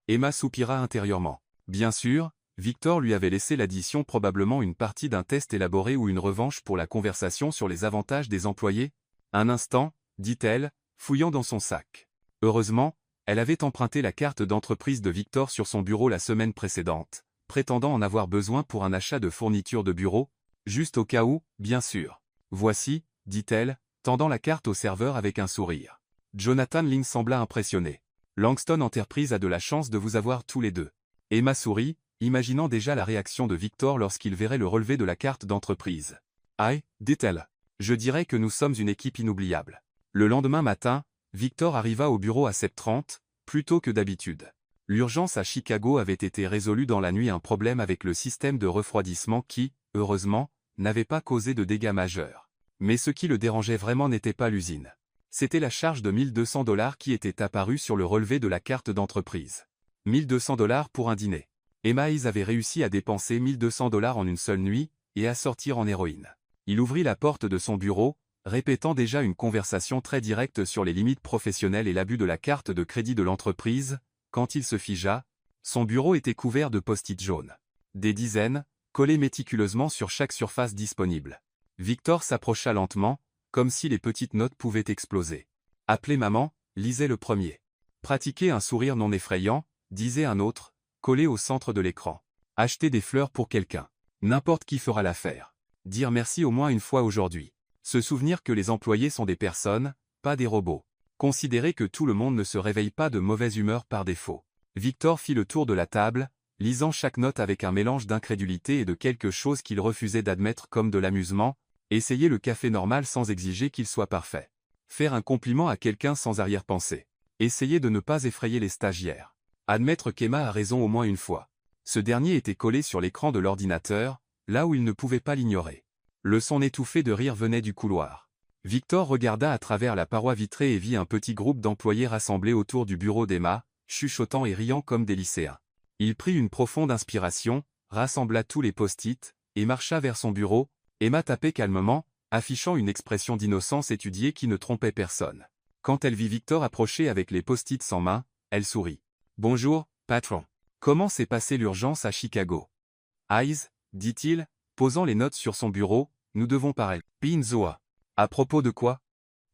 Speaker 1: Emma soupira intérieurement. Bien sûr, Victor lui avait laissé l'addition probablement une partie d'un test élaboré ou une revanche pour la conversation sur les avantages des employés. Un instant, dit-elle, fouillant dans son sac. Heureusement, elle avait emprunté la carte d'entreprise de Victor sur son bureau la semaine précédente, prétendant en avoir besoin pour un achat de fournitures de bureau, juste au cas où, bien sûr. Voici, dit-elle, tendant la carte au serveur avec un sourire. Jonathan Ling sembla impressionné. Langston Enterprise a de la chance de vous avoir tous les deux. Emma sourit, imaginant déjà la réaction de Victor lorsqu'il verrait le relevé de la carte d'entreprise. Aïe, dit-elle. Je dirais que nous sommes une équipe inoubliable. Le lendemain matin, Victor arriva au bureau à 7h30, plus tôt que d'habitude. L'urgence à Chicago avait été résolue dans la nuit, un problème avec le système de refroidissement qui, heureusement, n'avait pas causé de dégâts majeurs. Mais ce qui le dérangeait vraiment n'était pas l'usine. C'était la charge de $1200 qui était apparue sur le relevé de la carte d'entreprise. $1200 pour un dîner. Emma Hayes avait réussi à dépenser $1200 en une seule nuit, et à sortir en héroïne. Il ouvrit la porte de son bureau, répétant déjà une conversation très directe sur les limites professionnelles et l'abus de la carte de crédit de l'entreprise. Quand il se figea, son bureau était couvert de post-it jaunes. Des dizaines, collés méticuleusement sur chaque surface disponible. Victor s'approcha lentement, comme si les petites notes pouvaient exploser. « Appelez maman », lisait le premier. « Pratiquez un sourire non effrayant », disait un autre, collé au centre de l'écran. « Achetez des fleurs pour quelqu'un. N'importe qui fera l'affaire. Dire merci au moins une fois aujourd'hui. Se souvenir que les employés sont des personnes, pas des robots. Considérer que tout le monde ne se réveille pas de mauvaise humeur par défaut. » Victor fit le tour de la table, lisant chaque note avec un mélange d'incrédulité et de quelque chose qu'il refusait d'admettre comme de l'amusement. Essayer le café normal sans exiger qu'il soit parfait. Faire un compliment à quelqu'un sans arrière-pensée. Essayer de ne pas effrayer les stagiaires. Admettre qu'Emma a raison au moins une fois. Ce dernier était collé sur l'écran de l'ordinateur, là où il ne pouvait pas l'ignorer. Le son étouffé de rire venait du couloir. Victor regarda à travers la paroi vitrée et vit un petit groupe d'employés rassemblés autour du bureau d'Emma, chuchotant et riant comme des lycéens. Il prit une profonde inspiration, rassembla tous les post-it, et marcha vers son bureau. Emma tapait calmement, affichant une expression d'innocence étudiée qui ne trompait personne. Quand elle vit Victor approcher avec les post-it en main, elle sourit. « Bonjour, patron. Comment s'est passée l'urgence à Chicago ?» « Hayes, dit-il, posant les notes sur son bureau, nous devons parler. Pinzoa. À propos de quoi ?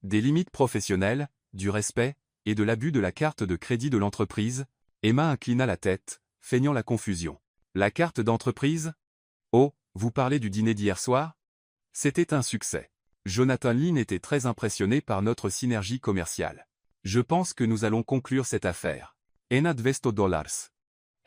Speaker 1: Des limites professionnelles, du respect, et de l'abus de la carte de crédit de l'entreprise. Emma inclina la tête, feignant la confusion. La carte d'entreprise ? Oh, vous parlez du dîner d'hier soir ? C'était un succès. Jonathan Lynn était très impressionné par notre synergie commerciale. Je pense que nous allons conclure cette affaire. $200.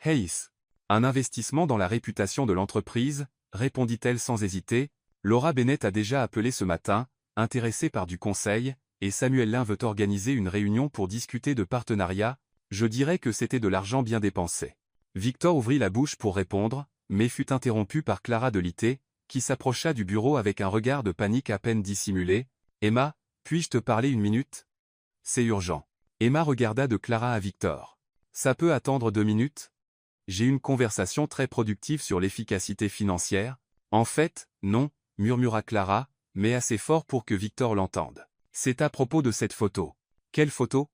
Speaker 1: Hayes. Un investissement dans la réputation de l'entreprise, répondit-elle sans hésiter. Laura Bennett a déjà appelé ce matin, intéressée par du conseil, et Samuel Lynn veut organiser une réunion pour discuter de partenariat. Je dirais que c'était de l'argent bien dépensé. Victor ouvrit la bouche pour répondre, mais fut interrompu par Clara de Litté, qui s'approcha du bureau avec un regard de panique à peine dissimulé. « Emma, puis-je te parler une minute ? C'est urgent. » Emma regarda de Clara à Victor. « Ça peut attendre 2 minutes ? J'ai une conversation très productive sur l'efficacité financière. » « En fait, non, » murmura Clara, mais assez fort pour que Victor l'entende. « C'est à propos de cette photo. »« Quelle photo ?»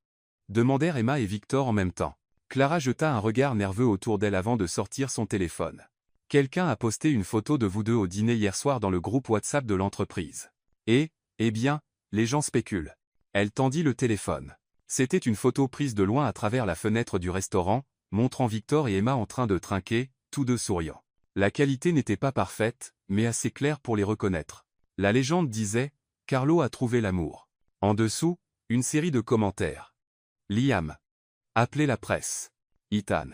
Speaker 1: demandèrent Emma et Victor en même temps. Clara jeta un regard nerveux autour d'elle avant de sortir son téléphone. « Quelqu'un a posté une photo de vous deux au dîner hier soir dans le groupe WhatsApp de l'entreprise. Et, eh bien, les gens spéculent. » Elle tendit le téléphone. C'était une photo prise de loin à travers la fenêtre du restaurant, montrant Victor et Emma en train de trinquer, tous deux souriants. La qualité n'était pas parfaite, mais assez claire pour les reconnaître. La légende disait « Carlo a trouvé l'amour ». En dessous, une série de commentaires. Liam. Appelez la presse. Ethan.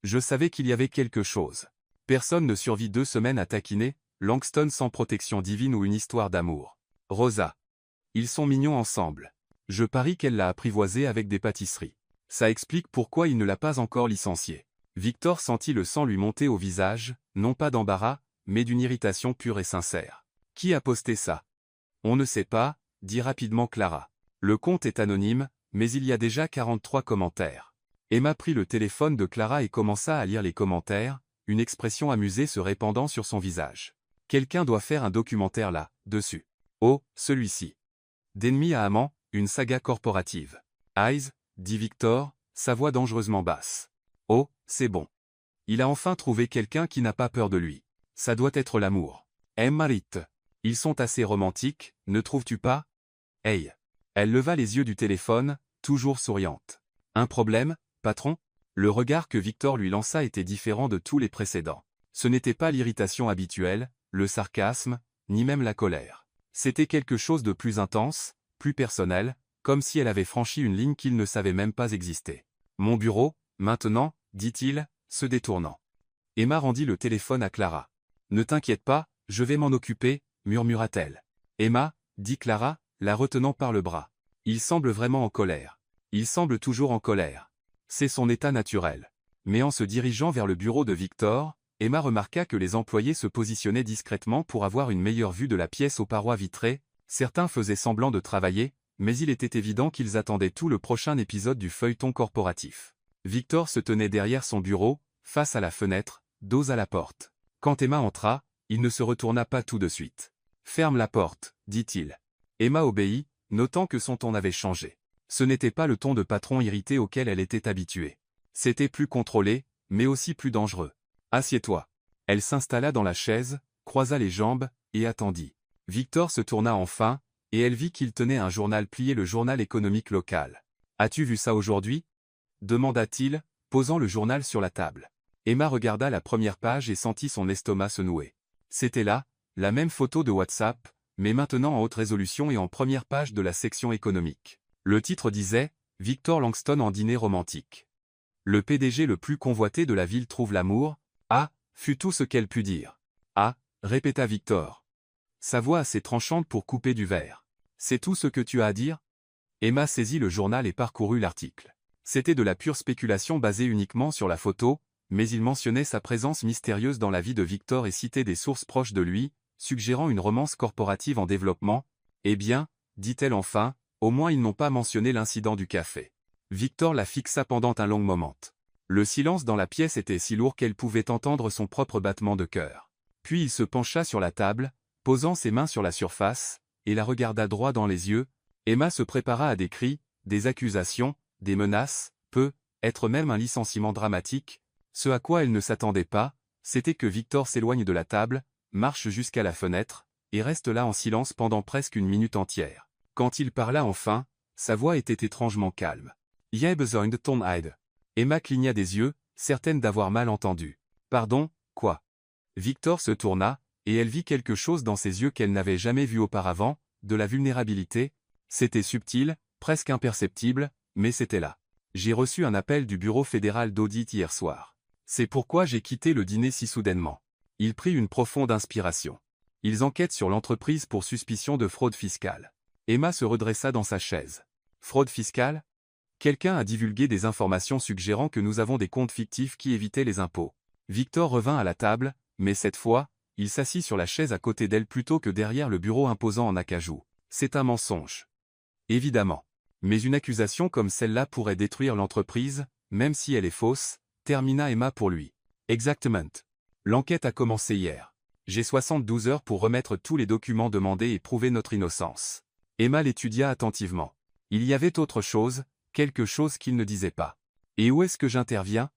Speaker 1: Je savais qu'il y avait quelque chose. Personne ne survit 2 semaines à taquiner, Langston sans protection divine ou une histoire d'amour. Rosa. Ils sont mignons ensemble. Je parie qu'elle l'a apprivoisé avec des pâtisseries. Ça explique pourquoi il ne l'a pas encore licencié. Victor sentit le sang lui monter au visage, non pas d'embarras, mais d'une irritation pure et sincère. Qui a posté ça ? On ne sait pas, dit rapidement Clara. Le compte est anonyme, mais il y a déjà 43 commentaires. Emma prit le téléphone de Clara et commença à lire les commentaires, une expression amusée se répandant sur son visage. Quelqu'un doit faire un documentaire là, dessus. Oh, celui-ci. D'ennemi à amant, une saga corporative. Hayes, dit Victor, sa voix dangereusement basse. Oh, c'est bon. Il a enfin trouvé quelqu'un qui n'a pas peur de lui. Ça doit être l'amour. Marit. Ils sont assez romantiques, ne trouves-tu pas ? Hey. Elle leva les yeux du téléphone, toujours souriante. Un problème, patron ? Le regard que Victor lui lança était différent de tous les précédents. Ce n'était pas l'irritation habituelle, le sarcasme, ni même la colère. C'était quelque chose de plus intense, plus personnel, comme si elle avait franchi une ligne qu'il ne savait même pas exister. Mon bureau, maintenant, dit-il, se détournant. Emma rendit le téléphone à Clara. Ne t'inquiète pas, je vais m'en occuper, murmura-t-elle. Emma, dit Clara, la retenant par le bras. Il semble vraiment en colère. Il semble toujours en colère. C'est son état naturel. Mais en se dirigeant vers le bureau de Victor, Emma remarqua que les employés se positionnaient discrètement pour avoir une meilleure vue de la pièce aux parois vitrées. Certains faisaient semblant de travailler, mais il était évident qu'ils attendaient tout le prochain épisode du feuilleton corporatif. Victor se tenait derrière son bureau, face à la fenêtre, dos à la porte. Quand Emma entra, il ne se retourna pas tout de suite. « Ferme la porte, dit-il. » Emma obéit, notant que son ton avait changé. Ce n'était pas le ton de patron irrité auquel elle était habituée. C'était plus contrôlé, mais aussi plus dangereux. « Assieds-toi. » Elle s'installa dans la chaise, croisa les jambes, et attendit. Victor se tourna enfin, et elle vit qu'il tenait un journal plié, le journal économique local. « As-tu vu ça aujourd'hui » demanda-t-il, posant le journal sur la table. Emma regarda la première page et sentit son estomac se nouer. C'était là, la même photo de WhatsApp, mais maintenant en haute résolution et en première page de la section économique. Le titre disait « Victor Langston en dîner romantique ». Le PDG le plus convoité de la ville trouve l'amour. Ah, fut tout ce qu'elle put dire. Ah, répéta Victor. Sa voix assez tranchante pour couper du verre. C'est tout ce que tu as à dire ? Emma saisit le journal et parcourut l'article. C'était de la pure spéculation basée uniquement sur la photo, mais il mentionnait sa présence mystérieuse dans la vie de Victor et citait des sources proches de lui, suggérant une romance corporative en développement. Eh bien, dit-elle enfin, au moins ils n'ont pas mentionné l'incident du café. Victor la fixa pendant un long moment. Le silence dans la pièce était si lourd qu'elle pouvait entendre son propre battement de cœur. Puis il se pencha sur la table, posant ses mains sur la surface, et la regarda droit dans les yeux. Emma se prépara à des cris, des accusations, des menaces, peut-être même un licenciement dramatique. Ce à quoi elle ne s'attendait pas, c'était que Victor s'éloigne de la table, marche jusqu'à la fenêtre, et reste là en silence pendant presque une minute entière. Quand il parla enfin, sa voix était étrangement calme. « Jij bezoin de ton aide. » Emma cligna des yeux, certaine d'avoir mal entendu. « Pardon, quoi ?» Victor se tourna, et elle vit quelque chose dans ses yeux qu'elle n'avait jamais vu auparavant, de la vulnérabilité. C'était subtil, presque imperceptible, mais c'était là. « J'ai reçu un appel du bureau fédéral d'audit hier soir. C'est pourquoi j'ai quitté le dîner si soudainement. » Il prit une profonde inspiration. Ils enquêtent sur l'entreprise pour suspicion de fraude fiscale. Emma se redressa dans sa chaise. Fraude fiscale ? Quelqu'un a divulgué des informations suggérant que nous avons des comptes fictifs qui évitaient les impôts. Victor revint à la table, mais cette fois, il s'assit sur la chaise à côté d'elle plutôt que derrière le bureau imposant en acajou. C'est un mensonge. Évidemment. Mais une accusation comme celle-là pourrait détruire l'entreprise, même si elle est fausse, termina Emma pour lui. Exactement. L'enquête a commencé hier. J'ai 72 heures pour remettre tous les documents demandés et prouver notre innocence. Emma l'étudia attentivement. Il y avait autre chose, quelque chose qu'il ne disait pas. Et où est-ce que j'interviens ?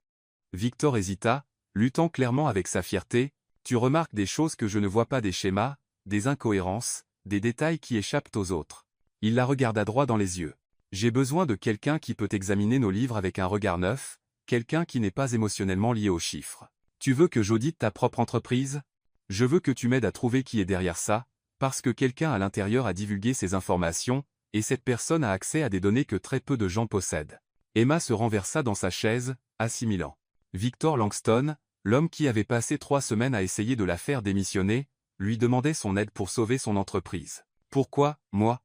Speaker 1: Victor hésita, luttant clairement avec sa fierté. Tu remarques des choses que je ne vois pas, des schémas, des incohérences, des détails qui échappent aux autres. Il la regarda droit dans les yeux. J'ai besoin de quelqu'un qui peut examiner nos livres avec un regard neuf, quelqu'un qui n'est pas émotionnellement lié aux chiffres. Tu veux que j'audite ta propre entreprise ? Je veux que tu m'aides à trouver qui est derrière ça, parce que quelqu'un à l'intérieur a divulgué ces informations, et cette personne a accès à des données que très peu de gens possèdent. Emma se renversa dans sa chaise, assimilant. Victor Langston, l'homme qui avait passé 3 semaines à essayer de la faire démissionner, lui demandait son aide pour sauver son entreprise. « Pourquoi, moi ?»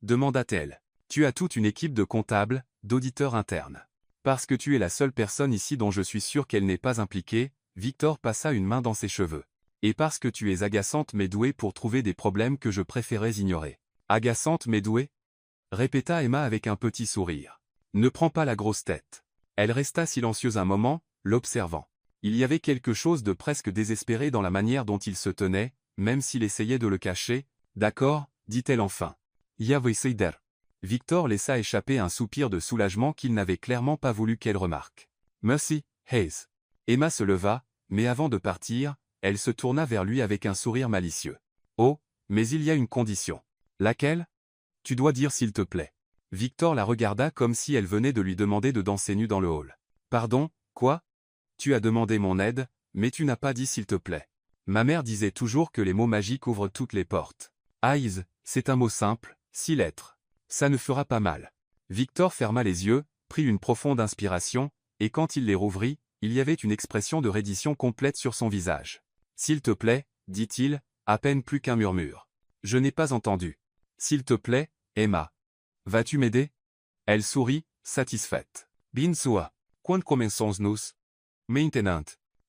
Speaker 1: demanda-t-elle. « Tu as toute une équipe de comptables, d'auditeurs internes. Parce que tu es la seule personne ici dont je suis sûr qu'elle n'est pas impliquée. » Victor passa une main dans ses cheveux. « Et parce que tu es agaçante mais douée pour trouver des problèmes que je préférais ignorer. »« Agaçante mais douée ?» répéta Emma avec un petit sourire. « Ne prends pas la grosse tête. » Elle resta silencieuse un moment, l'observant. Il y avait quelque chose de presque désespéré dans la manière dont il se tenait, même s'il essayait de le cacher. « D'accord, dit-elle enfin. Jij zeider. » Victor laissa échapper un soupir de soulagement qu'il n'avait clairement pas voulu qu'elle remarque. « Merci, Hayes. » Emma se leva, mais avant de partir, elle se tourna vers lui avec un sourire malicieux. « Oh, mais il y a une condition. »« Laquelle ? » ?»« Tu dois dire s'il te plaît. » Victor la regarda comme si elle venait de lui demander de danser nue dans le hall. « Pardon, quoi ? Tu as demandé mon aide, mais tu n'as pas dit s'il te plaît. Ma mère disait toujours que les mots magiques ouvrent toutes les portes. Eyes, c'est un mot simple, 6 lettres. Ça ne fera pas mal. » Victor ferma les yeux, prit une profonde inspiration, et quand il les rouvrit, il y avait une expression de reddition complète sur son visage. « S'il te plaît, dit-il, à peine plus qu'un murmure. Je n'ai pas entendu. S'il te plaît, Emma. Vas-tu m'aider? Elle sourit, satisfaite. Bien sûr. Quand commençons-nous? Maintenant.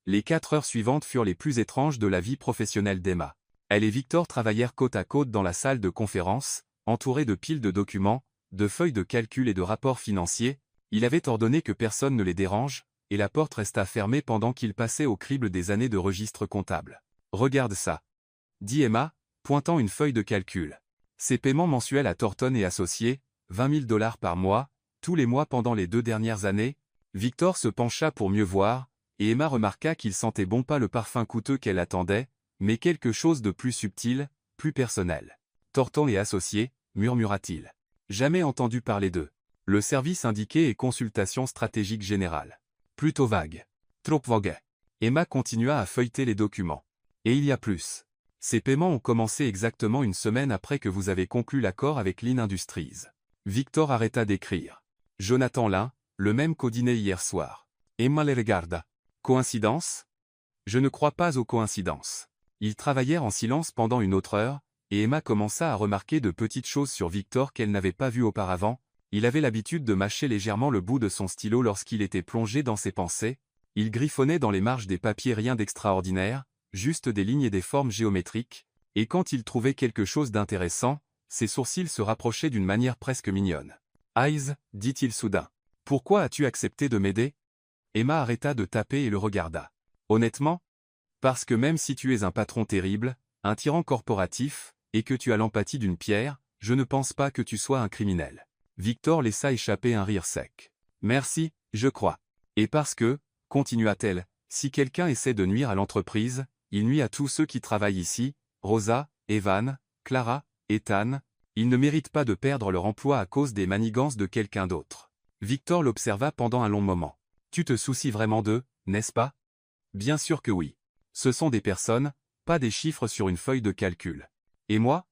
Speaker 1: Les 4 heures suivantes furent les plus étranges de la vie professionnelle d'Emma. Elle et Victor travaillèrent côte à côte dans la salle de conférence, entourés de piles de documents, de feuilles de calcul et de rapports financiers. Il avait ordonné que personne ne les dérange, et la porte resta fermée pendant qu'il passait au crible des années de registre comptable. « Regarde ça », dit Emma, pointant une feuille de calcul. Ses paiements mensuels à Thornton et Associés, 20 000 $ par mois, tous les mois pendant les 2 dernières années. Victor se pencha pour mieux voir, et Emma remarqua qu'il sentait bon pas le parfum coûteux qu'elle attendait, mais quelque chose de plus subtil, plus personnel. « Thornton et Associés », murmura-t-il. Jamais entendu parler d'eux. Le service indiqué est consultation stratégique générale. Plutôt vague. Trop vague. Emma continua à feuilleter les documents. Et il y a plus. Ces paiements ont commencé exactement une semaine après que vous avez conclu l'accord avec Lynn Industries. Victor arrêta d'écrire. Jonathan Lynn, le même qu'au dîner hier soir. Emma les regarda. Coïncidence? Je ne crois pas aux coïncidences. Ils travaillèrent en silence pendant une autre heure, et Emma commença à remarquer de petites choses sur Victor qu'elle n'avait pas vues auparavant. Il avait l'habitude de mâcher légèrement le bout de son stylo lorsqu'il était plongé dans ses pensées. Il griffonnait dans les marges des papiers rien d'extraordinaire, juste des lignes et des formes géométriques, et quand il trouvait quelque chose d'intéressant, ses sourcils se rapprochaient d'une manière presque mignonne. « Eyes, dit-il soudain. Pourquoi as-tu accepté de m'aider » Emma arrêta de taper et le regarda. « Honnêtement ? Parce que même si tu es un patron terrible, un tyran corporatif, et que tu as l'empathie d'une pierre, je ne pense pas que tu sois un criminel. » Victor laissa échapper un rire sec. « Merci, je crois. Et parce que, continua-t-elle, si quelqu'un essaie de nuire à l'entreprise, il nuit à tous ceux qui travaillent ici, Rosa, Evan, Clara, Ethan, ils ne méritent pas de perdre leur emploi à cause des manigances de quelqu'un d'autre. » Victor l'observa pendant un long moment. « Tu te soucies vraiment d'eux, n'est-ce pas? » Bien sûr que oui. Ce sont des personnes, pas des chiffres sur une feuille de calcul. Et moi?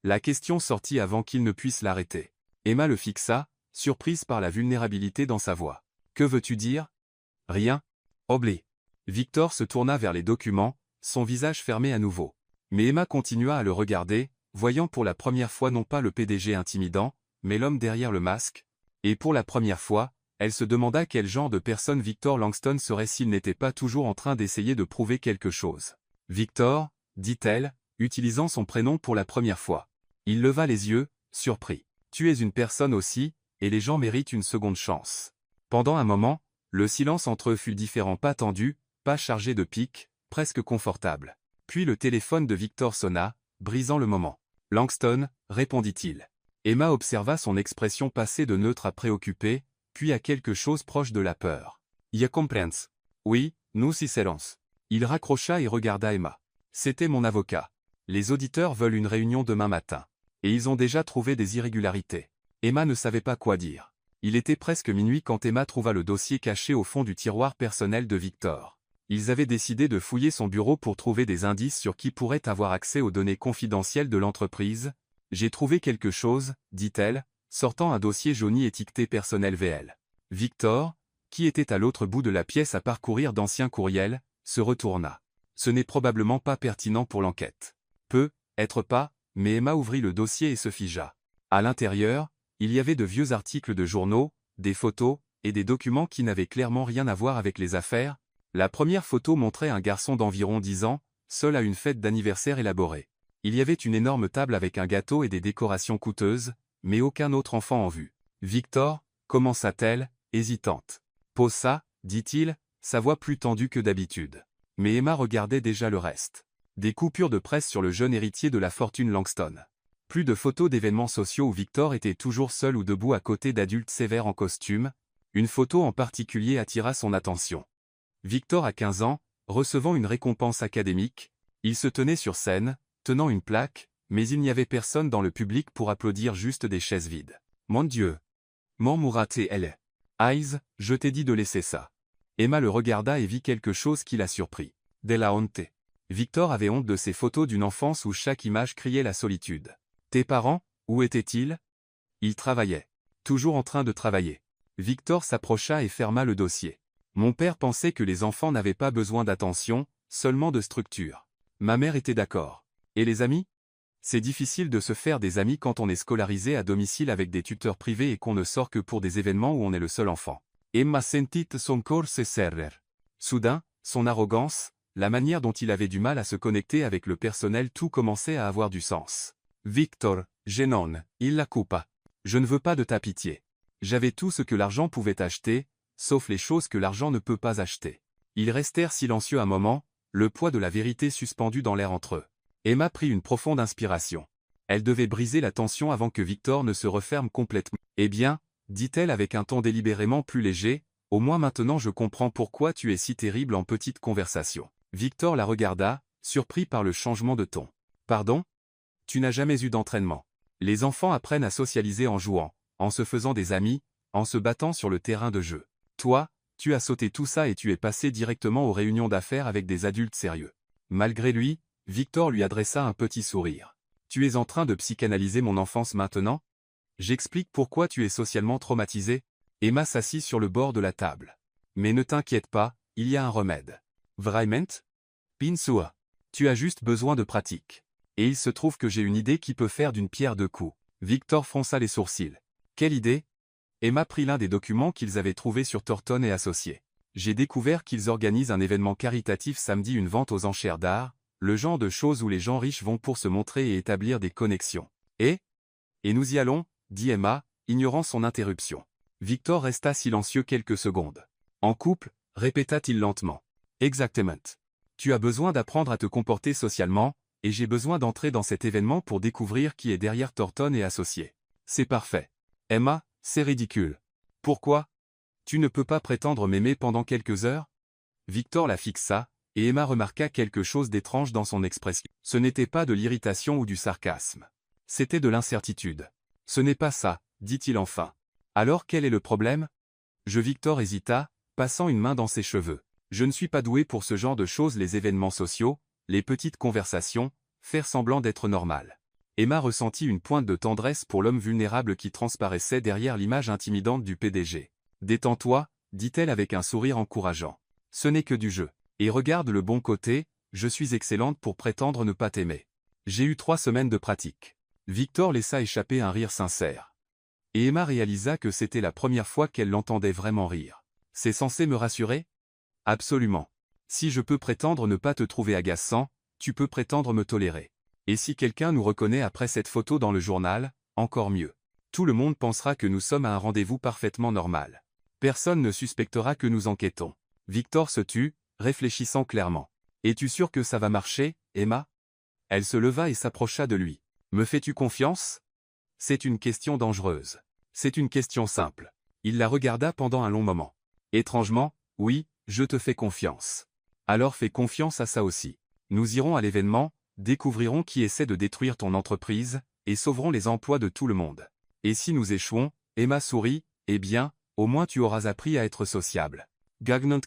Speaker 1: La question sortit avant qu'il ne puisse l'arrêter. Emma le fixa, surprise par la vulnérabilité dans sa voix. « Que veux-tu dire? » « Rien. Oublie. » Victor se tourna vers les documents, son visage fermé à nouveau. Mais Emma continua à le regarder, voyant pour la première fois non pas le PDG intimidant, mais l'homme derrière le masque. Et pour la première fois, elle se demanda quel genre de personne Victor Langston serait s'il n'était pas toujours en train d'essayer de prouver quelque chose. « Victor, » dit-elle, utilisant son prénom pour la première fois. Il leva les yeux, surpris. « Tu es une personne aussi, et les gens méritent une seconde chance. » Pendant un moment, le silence entre eux fut différent, pas tendu, pas chargé de piques, presque confortable. Puis le téléphone de Victor sonna, brisant le moment. « Langston, » répondit-il. Emma observa son expression passer de neutre à préoccupée, puis à quelque chose proche de la peur. « Ya comprends. Oui, nous y serons. » Il raccrocha et regarda Emma. « C'était mon avocat. Les auditeurs veulent une réunion demain matin. Et ils ont déjà trouvé des irrégularités. » Emma ne savait pas quoi dire. Il était presque minuit quand Emma trouva le dossier caché au fond du tiroir personnel de Victor. Ils avaient décidé de fouiller son bureau pour trouver des indices sur qui pourrait avoir accès aux données confidentielles de l'entreprise. « J'ai trouvé quelque chose, » dit-elle, sortant un dossier jauni étiqueté personnel VL. Victor, qui était à l'autre bout de la pièce à parcourir d'anciens courriels, se retourna. Ce n'est probablement pas pertinent pour l'enquête. Peut-être pas, mais Emma ouvrit le dossier et se figea. À l'intérieur, il y avait de vieux articles de journaux, des photos, et des documents qui n'avaient clairement rien à voir avec les affaires. La première photo montrait un garçon d'environ 10 ans, seul à une fête d'anniversaire élaborée. Il y avait une énorme table avec un gâteau et des décorations coûteuses, mais aucun autre enfant en vue. « Victor » commença-t-elle, hésitante. « Pose ça » dit-il, sa voix plus tendue que d'habitude. Mais Emma regardait déjà le reste. Des coupures de presse sur le jeune héritier de la fortune Langston. Plus de photos d'événements sociaux où Victor était toujours seul ou debout à côté d'adultes sévères en costume. Une photo en particulier attira son attention. Victor a 15 ans, recevant une récompense académique. Il se tenait sur scène, tenant une plaque, mais il n'y avait personne dans le public pour applaudir, juste des chaises vides. « Mon Dieu ! Murmura-t-elle. Elle. Eyes, je t'ai dit de laisser ça. » Emma le regarda et vit quelque chose qui la surprit. De la honte. Victor avait honte de ces photos d'une enfance où chaque image criait la solitude. « Tes parents, où étaient-ils ? » Ils travaillaient. Toujours en train de travailler. Victor s'approcha et ferma le dossier. Mon père pensait que les enfants n'avaient pas besoin d'attention, seulement de structure. Ma mère était d'accord. Et les amis? C'est difficile de se faire des amis quand on est scolarisé à domicile avec des tuteurs privés et qu'on ne sort que pour des événements où on est le seul enfant. Emma sentit son corps se serrer. Soudain, son arrogance, la manière dont il avait du mal à se connecter avec le personnel, tout commençait à avoir du sens. Victor, non, il la coupa. Je ne veux pas de ta pitié. J'avais tout ce que l'argent pouvait acheter, sauf les choses que l'argent ne peut pas acheter. Ils restèrent silencieux un moment, le poids de la vérité suspendu dans l'air entre eux. Emma prit une profonde inspiration. Elle devait briser la tension avant que Victor ne se referme complètement. « Eh bien, dit-elle avec un ton délibérément plus léger, au moins maintenant je comprends pourquoi tu es si terrible en petite conversation. » Victor la regarda, surpris par le changement de ton. « Pardon? Tu n'as jamais eu d'entraînement. Les enfants apprennent à socialiser en jouant, en se faisant des amis, en se battant sur le terrain de jeu. Toi, tu as sauté tout ça et tu es passé directement aux réunions d'affaires avec des adultes sérieux. » Malgré lui, Victor lui adressa un petit sourire. « Tu es en train de psychanalyser mon enfance maintenant? J'explique pourquoi tu es socialement traumatisé. » Emma s'assit sur le bord de la table. « Mais ne t'inquiète pas, il y a un remède. »« Vraiment? Pinsua. Tu as juste besoin de pratique. Et il se trouve que j'ai une idée qui peut faire d'une pierre deux coups. » Victor fronça les sourcils. « Quelle idée? » Emma prit l'un des documents qu'ils avaient trouvés sur Thornton et Associés. « J'ai découvert qu'ils organisent un événement caritatif samedi, une vente aux enchères d'art, le genre de choses où les gens riches vont pour se montrer et établir des connexions. Et nous y allons, dit Emma, ignorant son interruption. Victor resta silencieux quelques secondes. En couple, répéta-t-il lentement. Exactement. Tu as besoin d'apprendre à te comporter socialement, et j'ai besoin d'entrer dans cet événement pour découvrir qui est derrière Thornton et Associés. C'est parfait. Emma, c'est ridicule. Pourquoi? Tu ne peux pas prétendre m'aimer pendant quelques heures? Victor la fixa, et Emma remarqua quelque chose d'étrange dans son expression. Ce n'était pas de l'irritation ou du sarcasme. C'était de l'incertitude. Ce n'est pas ça, dit-il enfin. Alors quel est le problème? Victor hésita, passant une main dans ses cheveux. Je ne suis pas doué pour ce genre de choses, les événements sociaux, les petites conversations, faire semblant d'être normal. Emma ressentit une pointe de tendresse pour l'homme vulnérable qui transparaissait derrière l'image intimidante du PDG. Détends-toi, dit-elle avec un sourire encourageant. Ce n'est que du jeu. Et regarde le bon côté, je suis excellente pour prétendre ne pas t'aimer. J'ai eu 3 semaines de pratique. Victor laissa échapper un rire sincère. Et Emma réalisa que c'était la première fois qu'elle l'entendait vraiment rire. C'est censé me rassurer? Absolument. Si je peux prétendre ne pas te trouver agaçant, tu peux prétendre me tolérer. Et si quelqu'un nous reconnaît après cette photo dans le journal, encore mieux. Tout le monde pensera que nous sommes à un rendez-vous parfaitement normal. Personne ne suspectera que nous enquêtons. Victor se tut, réfléchissant clairement. « Es-tu sûr que ça va marcher, Emma ?» Elle se leva et s'approcha de lui. « Me fais-tu confiance? » C'est une question dangereuse. C'est une question simple. Il la regarda pendant un long moment. « Étrangement, oui, je te fais confiance. Alors fais confiance à ça aussi. Nous irons à l'événement, découvrirons qui essaie de détruire ton entreprise, et sauverons les emplois de tout le monde. Et si nous échouons, Emma sourit, eh bien, au moins tu auras appris à être sociable. Gagnant.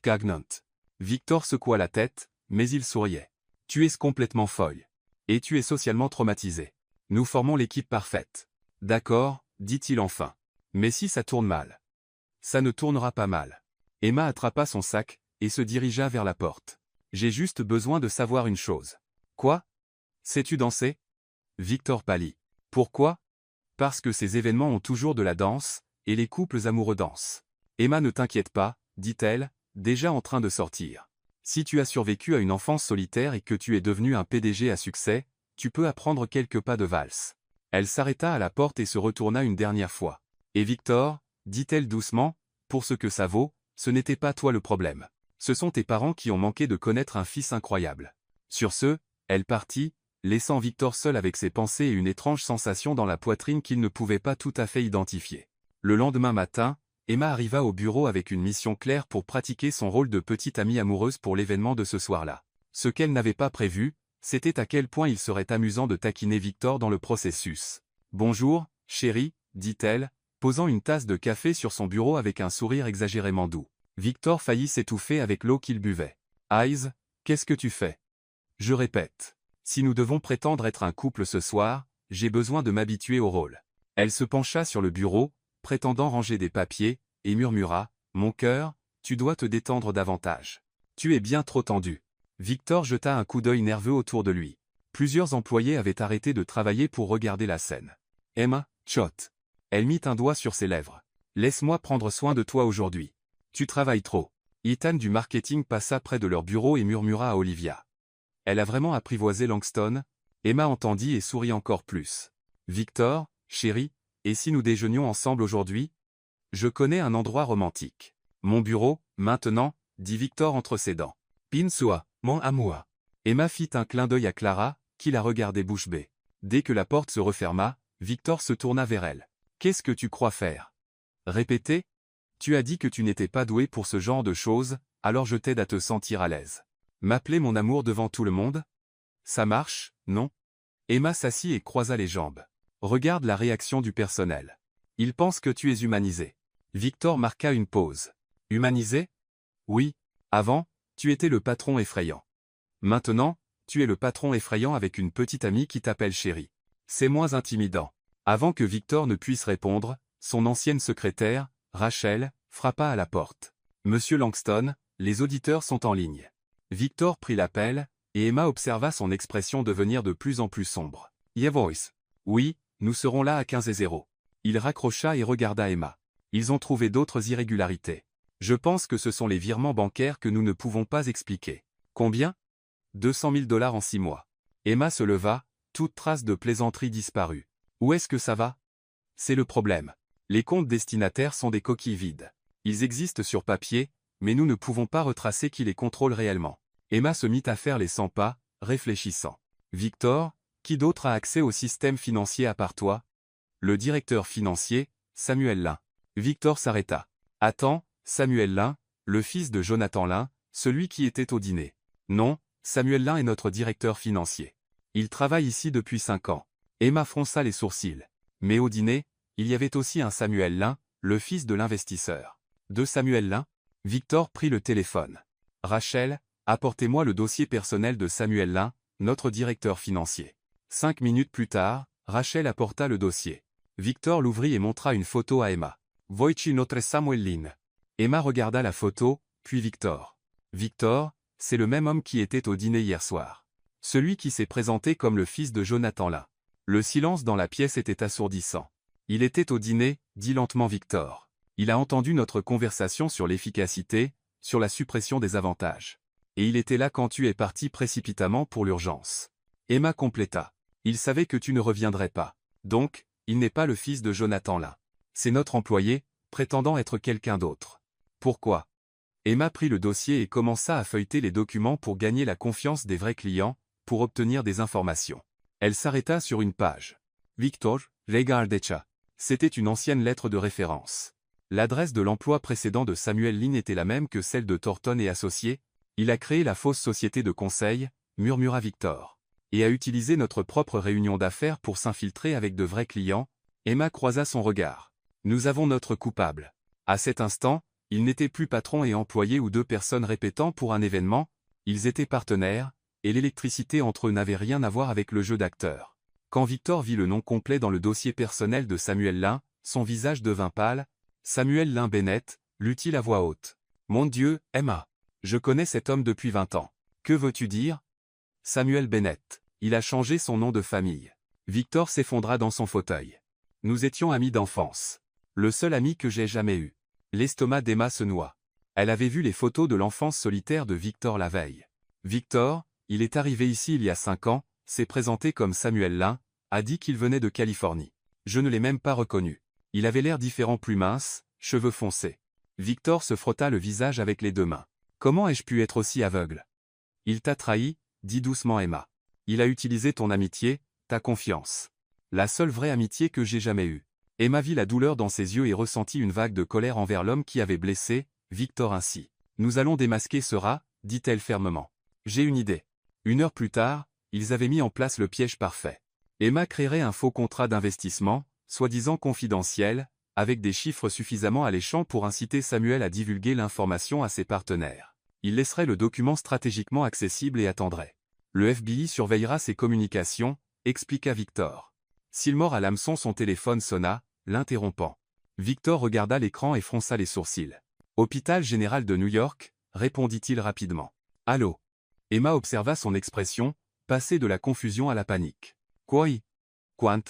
Speaker 1: Victor secoua la tête, mais il souriait. Tu es complètement folle. Et tu es socialement traumatisé. Nous formons l'équipe parfaite. D'accord, dit-il enfin. Mais si ça tourne mal? Ça ne tournera pas mal. Emma attrapa son sac, et se dirigea vers la porte. J'ai juste besoin de savoir une chose. Quoi? Sais-tu danser? Victor pâlit. Pourquoi? Parce que ces événements ont toujours de la danse, et les couples amoureux dansent. Emma, ne t'inquiète pas, dit-elle, déjà en train de sortir. Si tu as survécu à une enfance solitaire et que tu es devenu un PDG à succès, tu peux apprendre quelques pas de valse. Elle s'arrêta à la porte et se retourna une dernière fois. Et Victor, dit-elle doucement, pour ce que ça vaut, ce n'était pas toi le problème. Ce sont tes parents qui ont manqué de connaître un fils incroyable. Sur ce, elle partit, laissant Victor seul avec ses pensées et une étrange sensation dans la poitrine qu'il ne pouvait pas tout à fait identifier. Le lendemain matin, Emma arriva au bureau avec une mission claire pour pratiquer son rôle de petite amie amoureuse pour l'événement de ce soir-là. Ce qu'elle n'avait pas prévu, c'était à quel point il serait amusant de taquiner Victor dans le processus. « Bonjour, chérie, dit-elle, posant une tasse de café sur son bureau avec un sourire exagérément doux. Victor faillit s'étouffer avec l'eau qu'il buvait. « Eyes, qu'est-ce que tu fais? » Je répète. Si nous devons prétendre être un couple ce soir, j'ai besoin de m'habituer au rôle. Elle se pencha sur le bureau, prétendant ranger des papiers, et murmura, « Mon cœur, tu dois te détendre davantage. Tu es bien trop tendu. » Victor jeta un coup d'œil nerveux autour de lui. Plusieurs employés avaient arrêté de travailler pour regarder la scène. « Emma, Chot. » Elle mit un doigt sur ses lèvres. « Laisse-moi prendre soin de toi aujourd'hui. Tu travailles trop. » Ethan du marketing passa près de leur bureau et murmura à Olivia. « Elle a vraiment apprivoisé Langston ?» Emma entendit et sourit encore plus. « Victor, chérie, et si nous déjeunions ensemble aujourd'hui? Je connais un endroit romantique. »« Mon bureau, maintenant, » dit Victor entre ses dents. « Pinsua, mon amour. » Emma fit un clin d'œil à Clara, qui la regardait bouche bée. Dès que la porte se referma, Victor se tourna vers elle. « Qu'est-ce que tu crois faire? Répéter? Tu as dit que tu n'étais pas doué pour ce genre de choses, alors je t'aide à te sentir à l'aise. M'appeler mon amour devant tout le monde? Ça marche, non ?» Emma s'assit et croisa les jambes. « Regarde la réaction du personnel. Ils pensent que tu es humanisé. » Victor marqua une pause. « Humanisé? Oui. Avant, tu étais le patron effrayant. Maintenant, tu es le patron effrayant avec une petite amie qui t'appelle chérie. C'est moins intimidant. » Avant que Victor ne puisse répondre, son ancienne secrétaire, Rachel, frappa à la porte. « Monsieur Langston, les auditeurs sont en ligne. » Victor prit l'appel, et Emma observa son expression devenir de plus en plus sombre. « Yeah voice. Oui, nous serons là à 15h00. » Il raccrocha et regarda Emma. « Ils ont trouvé d'autres irrégularités. Je pense que ce sont les virements bancaires que nous ne pouvons pas expliquer. » « Combien ? 200 000 $ en 6 mois. » Emma se leva, toute trace de plaisanterie disparut. « Où est-ce que ça va? C'est le problème. Les comptes destinataires sont des coquilles vides. Ils existent sur papier, mais nous ne pouvons pas retracer qui les contrôle réellement. » Emma se mit à faire les 100 pas, réfléchissant. « Victor, qui d'autre a accès au système financier à part toi? » Le directeur financier, Samuel Lin. Victor s'arrêta. « Attends, Samuel Lin, le fils de Jonathan Lin, celui qui était au dîner. » Non, Samuel Lin est notre directeur financier. Il travaille ici depuis 5 ans. Emma fronça les sourcils. Mais au dîner, il y avait aussi un Samuel Lin, le fils de l'investisseur. De Samuel Lin? Victor prit le téléphone. « Rachel, apportez-moi le dossier personnel de Samuel Lin, notre directeur financier. » 5 minutes plus tard, Rachel apporta le dossier. Victor l'ouvrit et montra une photo à Emma. « Voici notre Samuel Lin. » Emma regarda la photo, puis Victor. « Victor, c'est le même homme qui était au dîner hier soir. Celui qui s'est présenté comme le fils de Jonathan Lin. » Le silence dans la pièce était assourdissant. « Il était au dîner, » dit lentement Victor. « Il a entendu notre conversation sur l'efficacité, sur la suppression des avantages. Et il était là quand tu es parti précipitamment pour l'urgence. » Emma compléta. « Il savait que tu ne reviendrais pas. Donc, il n'est pas le fils de Jonathan Lin. C'est notre employé, prétendant être quelqu'un d'autre. Pourquoi ?» Emma prit le dossier et commença à feuilleter les documents pour gagner la confiance des vrais clients, pour obtenir des informations. Elle s'arrêta sur une page. « Victor, regardecha. » C'était une ancienne lettre de référence. L'adresse de l'emploi précédent de Samuel Lin était la même que celle de Thornton et Associés. « Il a créé la fausse société de conseil, » murmura Victor. « Et a utilisé notre propre réunion d'affaires pour s'infiltrer avec de vrais clients. » Emma croisa son regard. « Nous avons notre coupable. » À cet instant, ils n'étaient plus patron et employé ou deux personnes répétant pour un événement, ils étaient partenaires, et l'électricité entre eux n'avait rien à voir avec le jeu d'acteur. Quand Victor vit le nom complet dans le dossier personnel de Samuel Lin, son visage devint pâle. « Samuel Lin Bennett », lut-il à voix haute. « Mon Dieu, Emma. Je connais cet homme depuis 20 ans. Que veux-tu dire? » « Samuel Bennett. Il a changé son nom de famille. » Victor s'effondra dans son fauteuil. « Nous étions amis d'enfance. Le seul ami que j'ai jamais eu. » L'estomac d'Emma se noua. Elle avait vu les photos de l'enfance solitaire de Victor la veille. « Victor, il est arrivé ici il y a 5 ans, s'est présenté comme Samuel Lin, a dit qu'il venait de Californie. Je ne l'ai même pas reconnu. Il avait l'air différent, plus mince, cheveux foncés. » Victor se frotta le visage avec les 2 mains. « Comment ai-je pu être aussi aveugle? » « Il t'a trahi, » dit doucement Emma. « Il a utilisé ton amitié, ta confiance. La seule vraie amitié que j'ai jamais eue. » Emma vit la douleur dans ses yeux et ressentit une vague de colère envers l'homme qui avait blessé Victor ainsi. « Nous allons démasquer ce rat, » dit-elle fermement. « J'ai une idée. » 1 heure plus tard, ils avaient mis en place le piège parfait. Emma créerait un faux contrat d'investissement, soi-disant confidentiel, avec des chiffres suffisamment alléchants pour inciter Samuel à divulguer l'information à ses partenaires. Il laisserait le document stratégiquement accessible et attendrait. Le FBI surveillera ses communications, expliqua Victor. S'il mord à l'hameçon, son téléphone sonna, l'interrompant. Victor regarda l'écran et fronça les sourcils. Hôpital général de New York, répondit-il rapidement. Allô? Emma observa son expression, passer de la confusion à la panique. Quoi? Quant?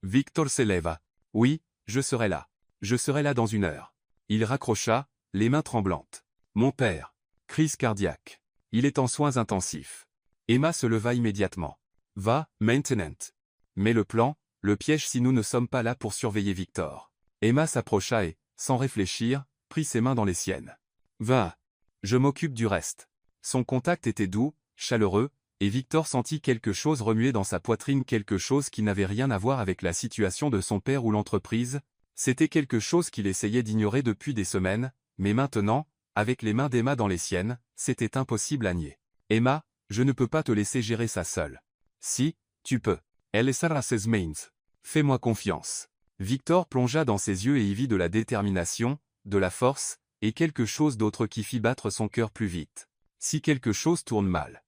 Speaker 1: Victor s'éleva. Oui, je serai là. Je serai là dans 1 heure. Il raccrocha, les mains tremblantes. Mon père. Crise cardiaque. Il est en soins intensifs. Emma se leva immédiatement. Va, maintenant. Mais le plan, le piège si nous ne sommes pas là pour surveiller Victor. Emma s'approcha et, sans réfléchir, prit ses mains dans les siennes. Va. Je m'occupe du reste. Son contact était doux, chaleureux, et Victor sentit quelque chose remuer dans sa poitrine, quelque chose qui n'avait rien à voir avec la situation de son père ou l'entreprise. C'était quelque chose qu'il essayait d'ignorer depuis des semaines, mais maintenant, avec les mains d'Emma dans les siennes, c'était impossible à nier. Emma, je ne peux pas te laisser gérer ça seule. Si, tu peux. Elle est Sarah ses mains. Fais-moi confiance. Victor plongea dans ses yeux et y vit de la détermination, de la force, et quelque chose d'autre qui fit battre son cœur plus vite. Si quelque chose tourne mal.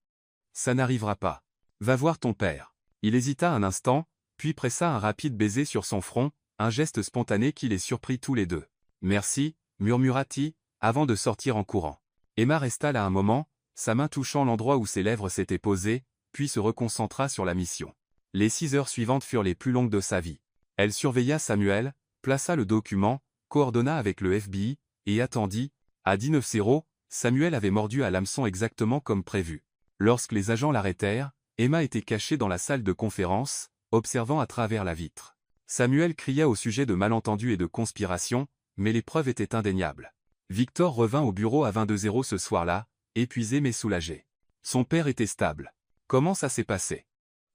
Speaker 1: Ça n'arrivera pas. Va voir ton père. Il hésita un instant, puis pressa un rapide baiser sur son front, un geste spontané qui les surprit tous les deux. Merci, murmura-t-il, avant de sortir en courant. Emma resta là un moment, sa main touchant l'endroit où ses lèvres s'étaient posées, puis se reconcentra sur la mission. Les 6 heures suivantes furent les plus longues de sa vie. Elle surveilla Samuel, plaça le document, coordonna avec le FBI, et attendit. À 19h, Samuel avait mordu à l'hameçon exactement comme prévu. Lorsque les agents l'arrêtèrent, Emma était cachée dans la salle de conférence, observant à travers la vitre. Samuel cria au sujet de malentendus et de conspirations, mais les preuves étaient indéniables. Victor revint au bureau à 22h ce soir-là, épuisé mais soulagé. Son père était stable. Comment ça s'est passé?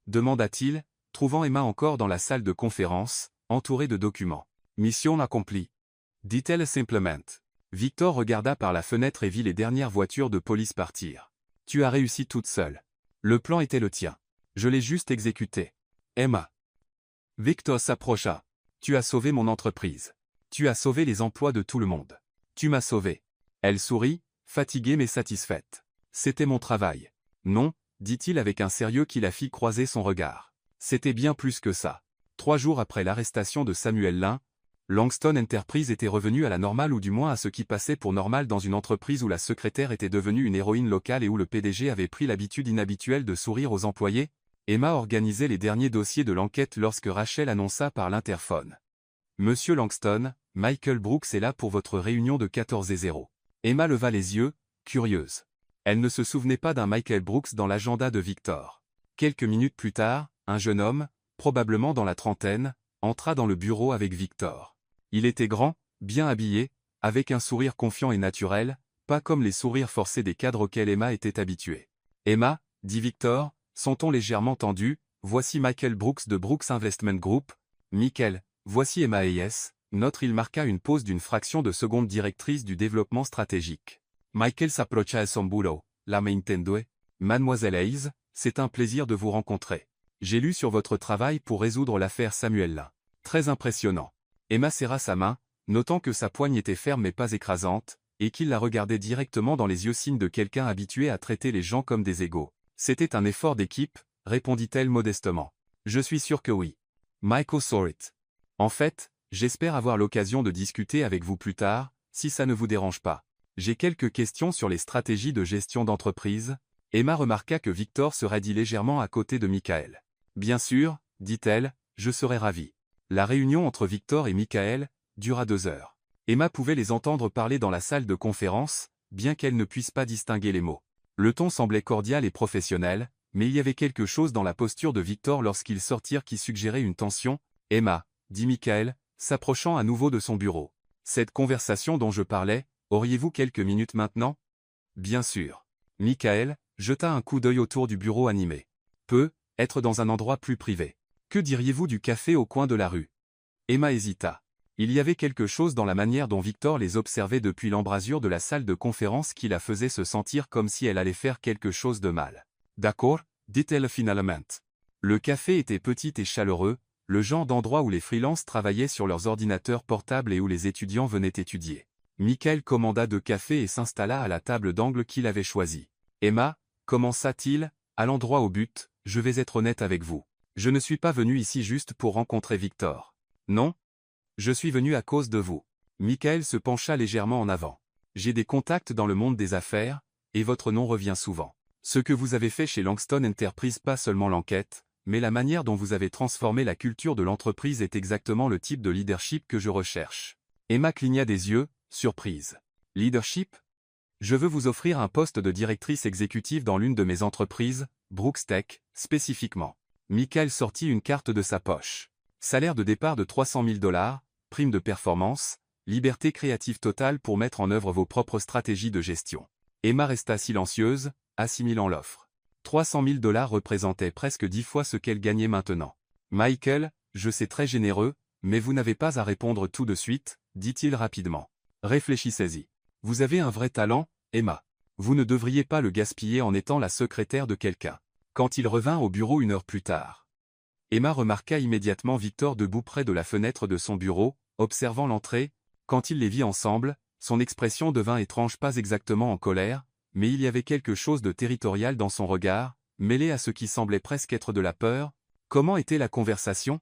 Speaker 1: Demanda-t-il, trouvant Emma encore dans la salle de conférence, entourée de documents. Mission accomplie. Dit-elle simplement. Victor regarda par la fenêtre et vit les dernières voitures de police partir. Tu as réussi toute seule. Le plan était le tien. Je l'ai juste exécuté. Emma. Victor s'approcha. Tu as sauvé mon entreprise. Tu as sauvé les emplois de tout le monde. Tu m'as sauvé. Elle sourit, fatiguée mais satisfaite. C'était mon travail. Non, dit-il avec un sérieux qui la fit croiser son regard. C'était bien plus que ça. 3 jours après l'arrestation de Samuel Lin, Langston Enterprise était revenu à la normale ou du moins à ce qui passait pour normal dans une entreprise où la secrétaire était devenue une héroïne locale et où le PDG avait pris l'habitude inhabituelle de sourire aux employés. Emma organisait les derniers dossiers de l'enquête lorsque Rachel annonça par l'interphone. Monsieur Langston, Michael Brooks est là pour votre réunion de 14h. Emma leva les yeux, curieuse. Elle ne se souvenait pas d'un Michael Brooks dans l'agenda de Victor. Quelques minutes plus tard, un jeune homme, probablement dans la trentaine, entra dans le bureau avec Victor. Il était grand, bien habillé, avec un sourire confiant et naturel, pas comme les sourires forcés des cadres auxquels Emma était habituée. Emma, dit Victor, son ton légèrement tendu, voici Michael Brooks de Brooks Investment Group. Michael, voici Emma Hayes. Il marqua une pause d'une fraction de seconde directrice du développement stratégique. Michael s'approcha à son boulot. La m'entendez? Mademoiselle Hayes, c'est un plaisir de vous rencontrer. J'ai lu sur votre travail pour résoudre l'affaire Samuel Lin. Très impressionnant. Emma serra sa main, notant que sa poigne était ferme mais pas écrasante, et qu'il la regardait directement dans les yeux, signe de quelqu'un habitué à traiter les gens comme des égaux. C'était un effort d'équipe, répondit-elle modestement. Je suis sûr que oui. Michael saw it. En fait, j'espère avoir l'occasion de discuter avec vous plus tard, si ça ne vous dérange pas. J'ai quelques questions sur les stratégies de gestion d'entreprise. Emma remarqua que Victor se raidit légèrement à côté de Michael. Bien sûr, dit-elle, je serai ravie. La réunion entre Victor et Michael dura 2 heures. Emma pouvait les entendre parler dans la salle de conférence, bien qu'elle ne puisse pas distinguer les mots. Le ton semblait cordial et professionnel, mais il y avait quelque chose dans la posture de Victor lorsqu'ils sortirent qui suggérait une tension. Emma, dit Michael, s'approchant à nouveau de son bureau. Cette conversation dont je parlais, auriez-vous quelques minutes maintenant? Bien sûr. Michael jeta un coup d'œil autour du bureau animé. Être dans un endroit plus privé. Que diriez-vous du café au coin de la rue? Emma hésita. Il y avait quelque chose dans la manière dont Victor les observait depuis l'embrasure de la salle de conférence qui la faisait se sentir comme si elle allait faire quelque chose de mal. D'accord, dit-elle finalement. Le café était petit et chaleureux, le genre d'endroit où les freelances travaillaient sur leurs ordinateurs portables et où les étudiants venaient étudier. Michael commanda 2 cafés et s'installa à la table d'angle qu'il avait choisie. Emma, commença-t-il, allant droit au but, je vais être honnête avec vous. Je ne suis pas venu ici juste pour rencontrer Victor. Non? Je suis venu à cause de vous. Michael se pencha légèrement en avant. J'ai des contacts dans le monde des affaires, et votre nom revient souvent. Ce que vous avez fait chez Langston Enterprise, pas seulement l'enquête, mais la manière dont vous avez transformé la culture de l'entreprise est exactement le type de leadership que je recherche. Emma cligna des yeux, surprise. Leadership? Je veux vous offrir un poste de directrice exécutive dans l'une de mes entreprises, Brooks Tech, spécifiquement. Michael sortit une carte de sa poche. Salaire de départ de 300 000 $, prime de performance, liberté créative totale pour mettre en œuvre vos propres stratégies de gestion. Emma resta silencieuse, assimilant l'offre. 300 000 $ représentaient presque 10 fois ce qu'elle gagnait maintenant. Michael, je sais très généreux, mais vous n'avez pas à répondre tout de suite, dit-il rapidement. Réfléchissez-y. Vous avez un vrai talent, Emma. Vous ne devriez pas le gaspiller en étant la secrétaire de quelqu'un. Quand il revint au bureau 1 heure plus tard, Emma remarqua immédiatement Victor debout près de la fenêtre de son bureau, observant l'entrée. Quand il les vit ensemble, son expression devint étrange, pas exactement en colère, mais il y avait quelque chose de territorial dans son regard, mêlé à ce qui semblait presque être de la peur. Comment était la conversation?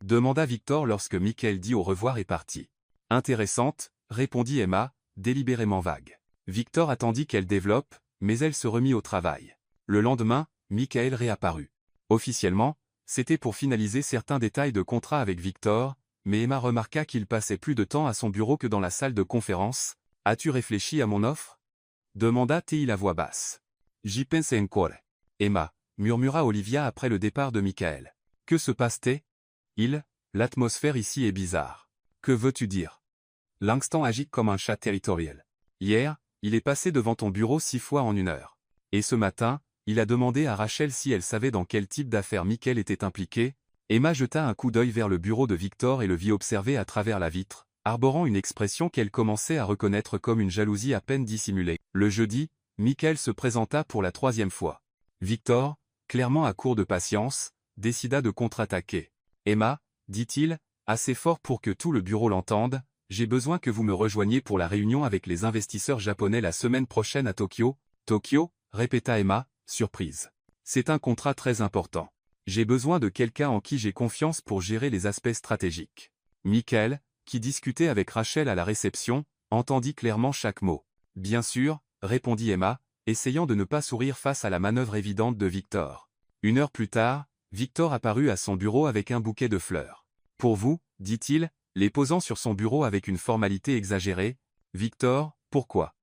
Speaker 1: Demanda Victor lorsque Michael dit au revoir et partit. Intéressante, répondit Emma, délibérément vague. Victor attendit qu'elle développe, mais elle se remit au travail. Le lendemain, Michael réapparut. Officiellement, c'était pour finaliser certains détails de contrat avec Victor, mais Emma remarqua qu'il passait plus de temps à son bureau que dans la salle de conférence. « As-tu réfléchi à mon offre ?» demanda-t-il à voix basse. « J'y pense encore. » Emma, murmura Olivia après le départ de Michael. « Que se passe-t-il ? L'atmosphère ici est bizarre. Que veux-tu dire ? Langston agit comme un chat territorial. Hier, il est passé devant ton bureau 6 fois en 1 heure. Et ce matin, il a demandé à Rachel si elle savait dans quel type d'affaires Michael était impliqué. » Emma jeta un coup d'œil vers le bureau de Victor et le vit observer à travers la vitre, arborant une expression qu'elle commençait à reconnaître comme une jalousie à peine dissimulée. Le jeudi, Michael se présenta pour la 3e fois. Victor, clairement à court de patience, décida de contre-attaquer. « Emma, dit-il, assez fort pour que tout le bureau l'entende, j'ai besoin que vous me rejoigniez pour la réunion avec les investisseurs japonais la semaine prochaine à Tokyo. » Tokyo, répéta Emma, surprise. C'est un contrat très important. J'ai besoin de quelqu'un en qui j'ai confiance pour gérer les aspects stratégiques. Michael, qui discutait avec Rachel à la réception, entendit clairement chaque mot. Bien sûr, répondit Emma, essayant de ne pas sourire face à la manœuvre évidente de Victor. 1 heure plus tard, Victor apparut à son bureau avec un bouquet de fleurs. Pour vous, dit-il, les posant sur son bureau avec une formalité exagérée. Victor, pourquoi?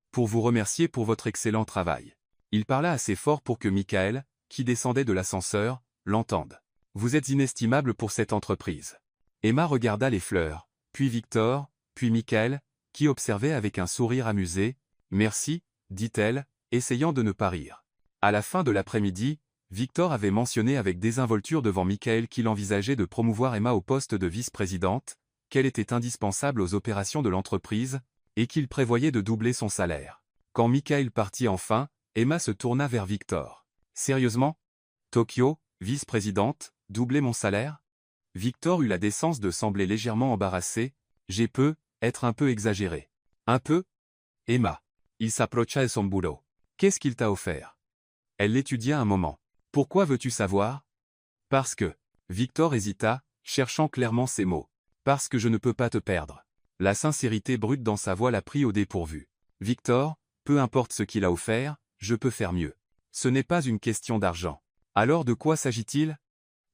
Speaker 1: Pour vous remercier pour votre excellent travail. Il parla assez fort pour que Michael, qui descendait de l'ascenseur, l'entende. Vous êtes inestimable pour cette entreprise. Emma regarda les fleurs, puis Victor, puis Michael, qui observait avec un sourire amusé. Merci, dit-elle, essayant de ne pas rire. À la fin de l'après-midi, Victor avait mentionné avec désinvolture devant Michael qu'il envisageait de promouvoir Emma au poste de vice-présidente, qu'elle était indispensable aux opérations de l'entreprise, et qu'il prévoyait de doubler son salaire. Quand Michael partit enfin, Emma se tourna vers Victor. Sérieusement? Tokyo, vice-présidente, doubler mon salaire? Victor eut la décence de sembler légèrement embarrassé. J'ai peu, être un peu exagéré. Un peu? Emma. Il s'approcha de son boulot. Qu'est-ce qu'il t'a offert? Elle l'étudia un moment. Pourquoi veux-tu savoir? Parce que. Victor hésita, cherchant clairement ses mots. Parce que je ne peux pas te perdre. La sincérité brute dans sa voix la prit au dépourvu. Victor, peu importe ce qu'il a offert, je peux faire mieux. Ce n'est pas une question d'argent. Alors de quoi s'agit-il?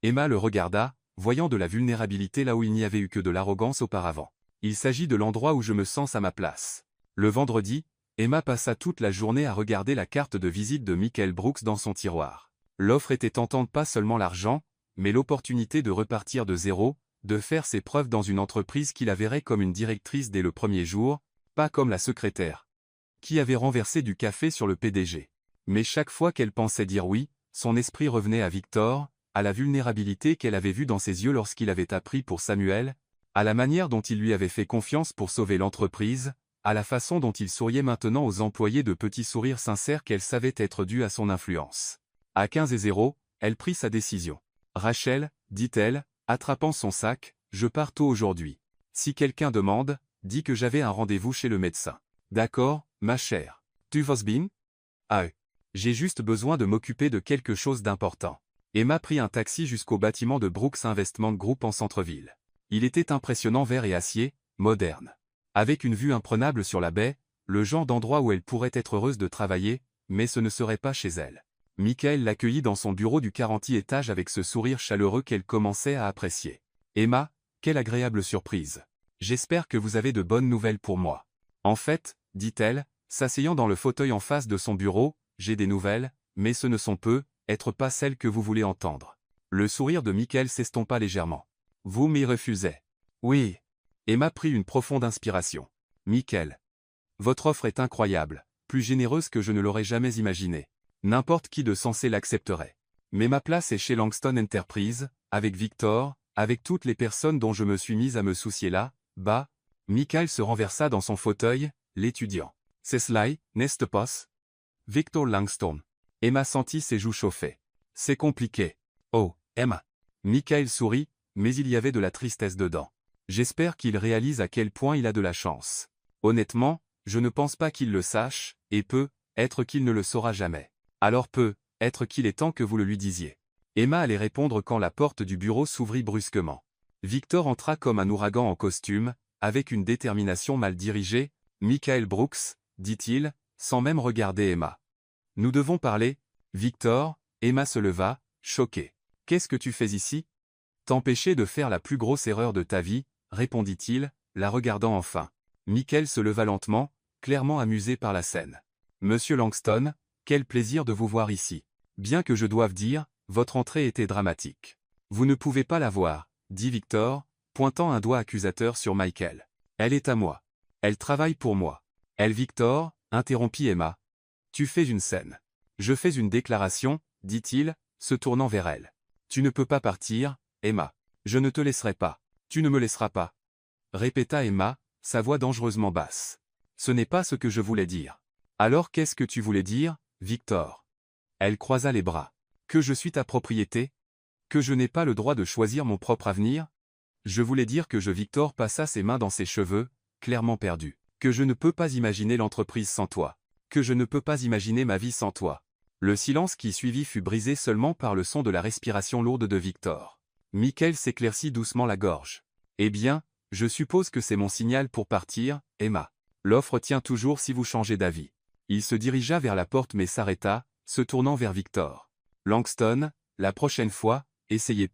Speaker 1: Emma le regarda, voyant de la vulnérabilité là où il n'y avait eu que de l'arrogance auparavant. Il s'agit de l'endroit où je me sens à ma place. Le vendredi, Emma passa toute la journée à regarder la carte de visite de Michael Brooks dans son tiroir. L'offre était tentante, pas seulement l'argent, mais l'opportunité de repartir de zéro, de faire ses preuves dans une entreprise qui la verrait comme une directrice dès le premier jour, pas comme la secrétaire, qui avait renversé du café sur le PDG. Mais chaque fois qu'elle pensait dire oui, son esprit revenait à Victor, à la vulnérabilité qu'elle avait vue dans ses yeux lorsqu'il avait appris pour Samuel, à la manière dont il lui avait fait confiance pour sauver l'entreprise, à la façon dont il souriait maintenant aux employés, de petits sourires sincères qu'elle savait être dus à son influence. À 15:00, elle prit sa décision. « Rachel, dit-elle, attrapant son sac, je pars tôt aujourd'hui. Si quelqu'un demande, dis que j'avais un rendez-vous chez le médecin. D'accord, ma chère. Tu vas bien? Ah, j'ai juste besoin de m'occuper de quelque chose d'important. » Emma prit un taxi jusqu'au bâtiment de Brooks Investment Group en centre-ville. Il était impressionnant, vert et acier, moderne. Avec une vue imprenable sur la baie, le genre d'endroit où elle pourrait être heureuse de travailler, mais ce ne serait pas chez elle. Michael l'accueillit dans son bureau du 40e étage avec ce sourire chaleureux qu'elle commençait à apprécier. « Emma, quelle agréable surprise. J'espère que vous avez de bonnes nouvelles pour moi. » « En fait, dit-elle, s'asseyant dans le fauteuil en face de son bureau, j'ai des nouvelles, mais ce ne sont peut-être pas celles que vous voulez entendre. » Le sourire de Michael s'estompa légèrement. « Vous m'y refusez. » « Oui. » Emma prit une profonde inspiration. « Michael. Votre offre est incroyable, plus généreuse que je ne l'aurais jamais imaginé. N'importe qui de sensé l'accepterait. Mais ma place est chez Langston Enterprise, avec Victor, avec toutes les personnes dont je me suis mise à me soucier là, bas. » Michael se renversa dans son fauteuil, l'étudiant. « C'est cela, n'est-ce pas? Victor Langston. » Emma sentit ses joues chauffer. « C'est compliqué. » « Oh, Emma. » Michael sourit, mais il y avait de la tristesse dedans. « J'espère qu'il réalise à quel point il a de la chance. Honnêtement, je ne pense pas qu'il le sache, et peut-être qu'il ne le saura jamais. Alors peut-être qu'il est temps que vous le lui disiez. » Emma allait répondre quand la porte du bureau s'ouvrit brusquement. Victor entra comme un ouragan en costume, avec une détermination mal dirigée. « Michael Brooks, dit-il, sans même regarder Emma. Nous devons parler, Victor. » Emma se leva, choquée. « Qu'est-ce que tu fais ici? » « T'empêcher de faire la plus grosse erreur de ta vie, répondit-il, la regardant enfin. Michael se leva lentement, clairement amusé par la scène. « Monsieur Langston, quel plaisir de vous voir ici. Bien que je doive dire, votre entrée était dramatique. »« Vous ne pouvez pas la voir, » dit Victor, pointant un doigt accusateur sur Michael. « Elle est à moi. Elle travaille pour moi. »« Elle, Victor, » interrompit Emma. « Tu fais une scène. »« Je fais une déclaration, » dit-il, se tournant vers elle. « Tu ne peux pas partir, Emma. Je ne te laisserai pas. Tu ne me laisseras pas. » Répéta Emma, sa voix dangereusement basse. « Ce n'est pas ce que je voulais dire. »« Alors qu'est-ce que tu voulais dire, Victor ?» Elle croisa les bras. « Que je suis ta propriété? Que je n'ai pas le droit de choisir mon propre avenir? » Je voulais dire que Victor passa ses mains dans ses cheveux, clairement perdu. « Que je ne peux pas imaginer l'entreprise sans toi. Que je ne peux pas imaginer ma vie sans toi. » Le silence qui suivit fut brisé seulement par le son de la respiration lourde de Victor. Michael s'éclaircit doucement la gorge. « Eh bien, je suppose que c'est mon signal pour partir, Emma. L'offre tient toujours si vous changez d'avis. » Il se dirigea vers la porte mais s'arrêta, se tournant vers Victor. « Langston, la prochaine fois, essayez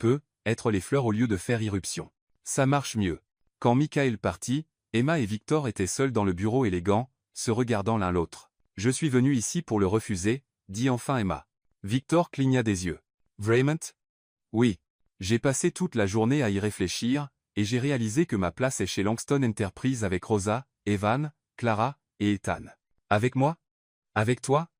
Speaker 1: être les fleurs au lieu de faire irruption. Ça marche mieux. » Quand Michael partit, Emma et Victor étaient seuls dans le bureau élégant, se regardant l'un l'autre. « Je suis venu ici pour le refuser, » dit enfin Emma. Victor cligna des yeux. « Vraiment? »« Oui. J'ai passé toute la journée à y réfléchir, et j'ai réalisé que ma place est chez Langston Enterprise avec Rosa, Evan, Clara, et Ethan. »« Avec moi? Avec toi? »«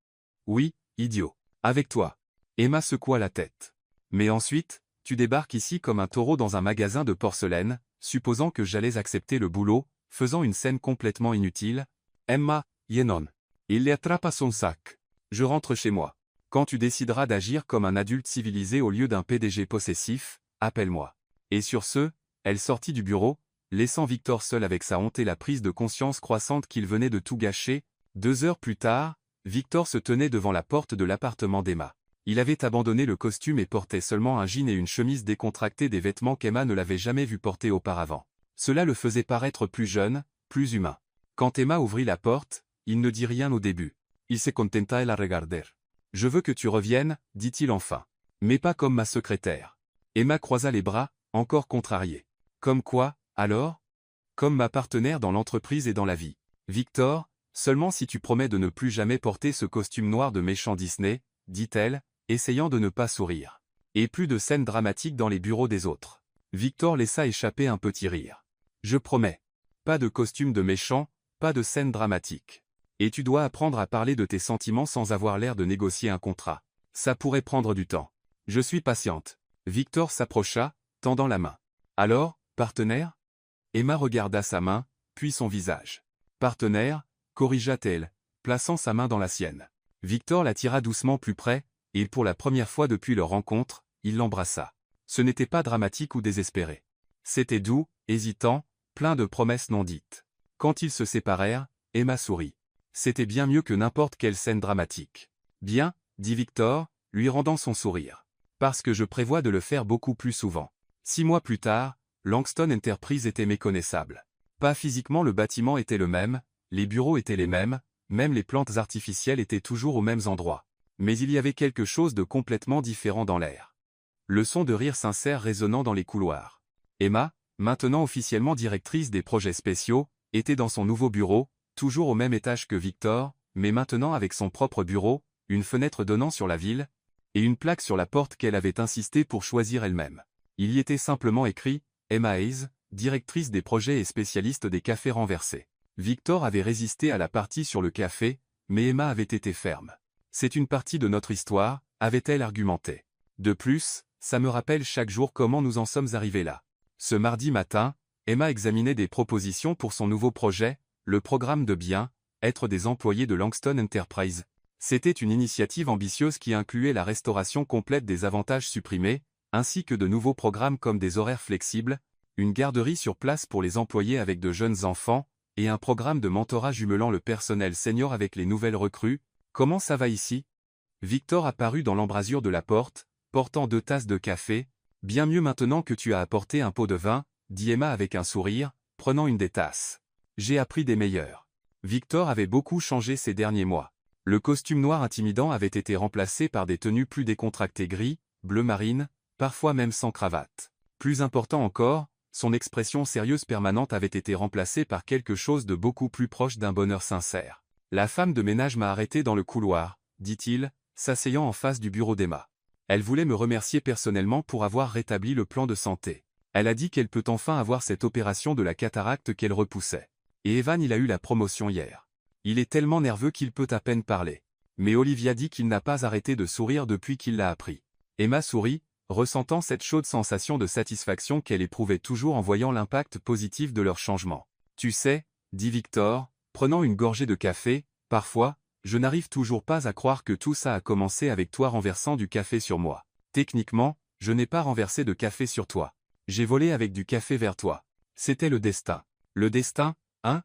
Speaker 1: Oui, idiot. Avec toi. » Emma secoua la tête. « Mais ensuite, tu débarques ici comme un taureau dans un magasin de porcelaine, supposant que j'allais accepter le boulot, faisant une scène complètement inutile. Emma, Yenon. Il les attrape à son sac. Je rentre chez moi. Quand tu décideras d'agir comme un adulte civilisé au lieu d'un PDG possessif, appelle-moi. » Et sur ce, elle sortit du bureau, laissant Victor seul avec sa honte et la prise de conscience croissante qu'il venait de tout gâcher. 2 heures plus tard, Victor se tenait devant la porte de l'appartement d'Emma. Il avait abandonné le costume et portait seulement un jean et une chemise décontractée, des vêtements qu'Emma ne l'avait jamais vu porter auparavant. Cela le faisait paraître plus jeune, plus humain. Quand Emma ouvrit la porte, il ne dit rien au début. Il se contenta de la regarder. « Je veux que tu reviennes, dit-il enfin. Mais pas comme ma secrétaire. » Emma croisa les bras, encore contrariée. « Comme quoi, alors? » « Comme ma partenaire dans l'entreprise et dans la vie. Victor, seulement si tu promets de ne plus jamais porter ce costume noir de méchant Disney, dit-elle, essayant de ne pas sourire. Et plus de scènes dramatiques dans les bureaux des autres. Victor laissa échapper un petit rire. « Je promets. Pas de costume de méchant, pas de scène dramatique. Et tu dois apprendre à parler de tes sentiments sans avoir l'air de négocier un contrat. Ça pourrait prendre du temps. Je suis patiente. » Victor s'approcha, tendant la main. « Alors, partenaire ?» Emma regarda sa main, puis son visage. « Partenaire ?» corrigea-t-elle, plaçant sa main dans la sienne. Victor la tira doucement plus près, et pour la première fois depuis leur rencontre, il l'embrassa. Ce n'était pas dramatique ou désespéré. C'était doux, hésitant, plein de promesses non dites. Quand ils se séparèrent, Emma sourit. C'était bien mieux que n'importe quelle scène dramatique. « Bien, » dit Victor, lui rendant son sourire. « Parce que je prévois de le faire beaucoup plus souvent. » 6 mois plus tard, Langston Enterprise était méconnaissable. Pas physiquement, le bâtiment était le même, les bureaux étaient les mêmes, même les plantes artificielles étaient toujours aux mêmes endroits. Mais il y avait quelque chose de complètement différent dans l'air. Le son de rire sincère résonnant dans les couloirs. Emma, maintenant officiellement directrice des projets spéciaux, était dans son nouveau bureau, toujours au même étage que Victor, mais maintenant avec son propre bureau, une fenêtre donnant sur la ville, et une plaque sur la porte qu'elle avait insisté pour choisir elle-même. Il y était simplement écrit « Emma Hayes, directrice des projets et spécialiste des cafés renversés ». Victor avait résisté à la partie sur le café, mais Emma avait été ferme. « C'est une partie de notre histoire », avait-elle argumenté. De plus, ça me rappelle chaque jour comment nous en sommes arrivés là. Ce mardi matin, Emma examinait des propositions pour son nouveau projet, le programme de bien-être des employés de Langston Enterprise. C'était une initiative ambitieuse qui incluait la restauration complète des avantages supprimés, ainsi que de nouveaux programmes comme des horaires flexibles, une garderie sur place pour les employés avec de jeunes enfants, et un programme de mentorat jumelant le personnel senior avec les nouvelles recrues. « Comment ça va ici ?» Victor apparut dans l'embrasure de la porte, portant 2 tasses de café. « Bien mieux maintenant que tu as apporté un pot de vin, » dit Emma avec un sourire, prenant une des tasses. « J'ai appris des meilleurs. » Victor avait beaucoup changé ces derniers mois. Le costume noir intimidant avait été remplacé par des tenues plus décontractées gris, bleu marine, parfois même sans cravate. Plus important encore, son expression sérieuse permanente avait été remplacée par quelque chose de beaucoup plus proche d'un bonheur sincère. « La femme de ménage m'a arrêté dans le couloir, » dit-il, s'asseyant en face du bureau d'Emma. Elle voulait me remercier personnellement pour avoir rétabli le plan de santé. Elle a dit qu'elle peut enfin avoir cette opération de la cataracte qu'elle repoussait. Et Evan, il a eu la promotion hier. Il est tellement nerveux qu'il peut à peine parler. Mais Olivia dit qu'il n'a pas arrêté de sourire depuis qu'il l'a appris. Emma sourit, ressentant cette chaude sensation de satisfaction qu'elle éprouvait toujours en voyant l'impact positif de leur changement. « Tu sais, » dit Victor, prenant une gorgée de café, « parfois, je n'arrive toujours pas à croire que tout ça a commencé avec toi renversant du café sur moi. Techniquement, je n'ai pas renversé de café sur toi. J'ai volé avec du café vers toi. C'était le destin. » « Le destin, hein ?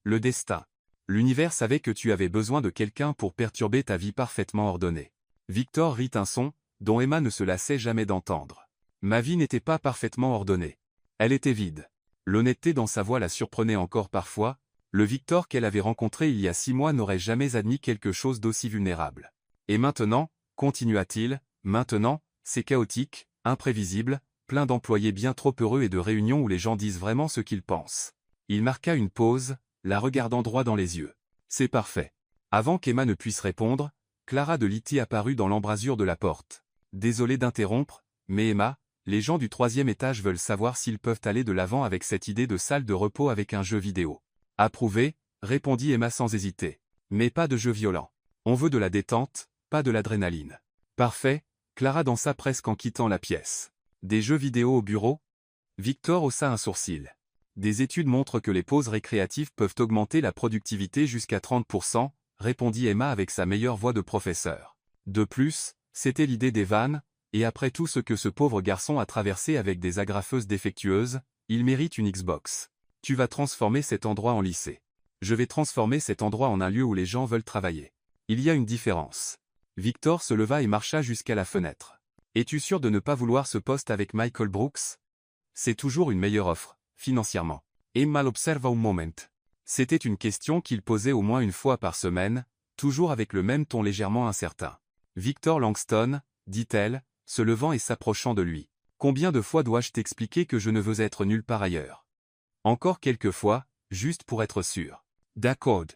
Speaker 1: Le destin. L'univers savait que tu avais besoin de quelqu'un pour perturber ta vie parfaitement ordonnée. » Victor rit un son, dont Emma ne se lassait jamais d'entendre. « Ma vie n'était pas parfaitement ordonnée. Elle était vide. » L'honnêteté dans sa voix la surprenait encore parfois. Le Victor qu'elle avait rencontré il y a 6 mois n'aurait jamais admis quelque chose d'aussi vulnérable. « Et maintenant, » continua-t-il, « maintenant, c'est chaotique, imprévisible, plein d'employés bien trop heureux et de réunions où les gens disent vraiment ce qu'ils pensent. » Il marqua une pause, la regardant droit dans les yeux. « C'est parfait. » Avant qu'Emma ne puisse répondre, Clara de Litty apparut dans l'embrasure de la porte. « Désolé d'interrompre, mais Emma, les gens du 3e étage veulent savoir s'ils peuvent aller de l'avant avec cette idée de salle de repos avec un jeu vidéo. »« Approuvé, » répondit Emma sans hésiter. « Mais pas de jeu violent. On veut de la détente, pas de l'adrénaline. »« Parfait, » Clara dansa presque en quittant la pièce. « Des jeux vidéo au bureau ?» Victor haussa un sourcil. Des études montrent que les pauses récréatives peuvent augmenter la productivité jusqu'à 30%, répondit Emma avec sa meilleure voix de professeur. De plus, c'était l'idée d'Evan, et après tout ce que ce pauvre garçon a traversé avec des agrafeuses défectueuses, il mérite une Xbox. Tu vas transformer cet endroit en lycée. Je vais transformer cet endroit en un lieu où les gens veulent travailler. Il y a une différence. Victor se leva et marcha jusqu'à la fenêtre. Es-tu sûr de ne pas vouloir ce poste avec Michael Brooks? C'est toujours une meilleure offre. Financièrement. Emma l'observa un moment. C'était une question qu'il posait au moins une fois par semaine, toujours avec le même ton légèrement incertain. Victor Langston, dit-elle, se levant et s'approchant de lui. Combien de fois dois-je t'expliquer que je ne veux être nulle part ailleurs? Encore quelques fois, juste pour être sûr. D'accord.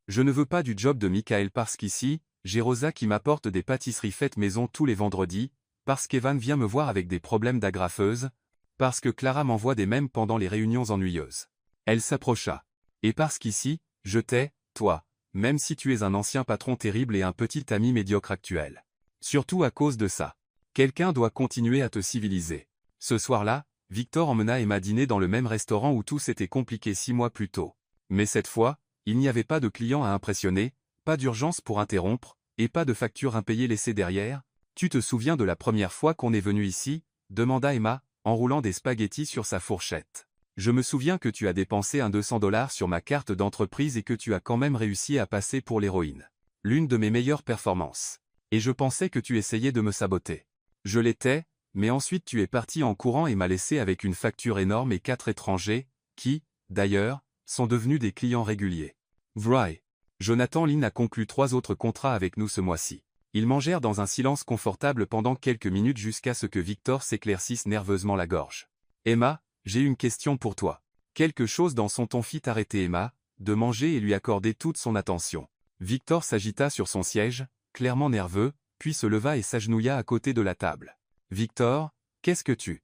Speaker 1: Je ne veux pas du job de Michael parce qu'ici, j'ai Rosa qui m'apporte des pâtisseries faites maison tous les vendredis, parce qu'Evan vient me voir avec des problèmes d'agrafeuse, parce que Clara m'envoie des mèmes pendant les réunions ennuyeuses. Elle s'approcha. Et parce qu'ici, je t'ai, toi, même si tu es un ancien patron terrible et un petit ami médiocre actuel. Surtout à cause de ça. Quelqu'un doit continuer à te civiliser. Ce soir-là, Victor emmena Emma dîner dans le même restaurant où tout s'était compliqué 6 mois plus tôt. Mais cette fois, il n'y avait pas de clients à impressionner, pas d'urgence pour interrompre, et pas de facture impayée laissée derrière. Tu te souviens de la première fois qu'on est venu ici? Demanda Emma, en roulant des spaghettis sur sa fourchette. Je me souviens que tu as dépensé un $200 sur ma carte d'entreprise et que tu as quand même réussi à passer pour l'héroïne. L'une de mes meilleures performances. Et je pensais que tu essayais de me saboter. Je l'étais, mais ensuite tu es parti en courant et m'as laissé avec une facture énorme et 4 étrangers, qui, d'ailleurs, sont devenus des clients réguliers. Vrai. Jonathan Lynn a conclu 3 autres contrats avec nous ce mois-ci. Ils mangèrent dans un silence confortable pendant quelques minutes jusqu'à ce que Victor s'éclaircisse nerveusement la gorge. Emma, j'ai une question pour toi. Quelque chose dans son ton fit arrêter Emma, de manger et lui accorder toute son attention. Victor s'agita sur son siège, clairement nerveux, puis se leva et s'agenouilla à côté de la table. Victor, qu'est-ce que tu...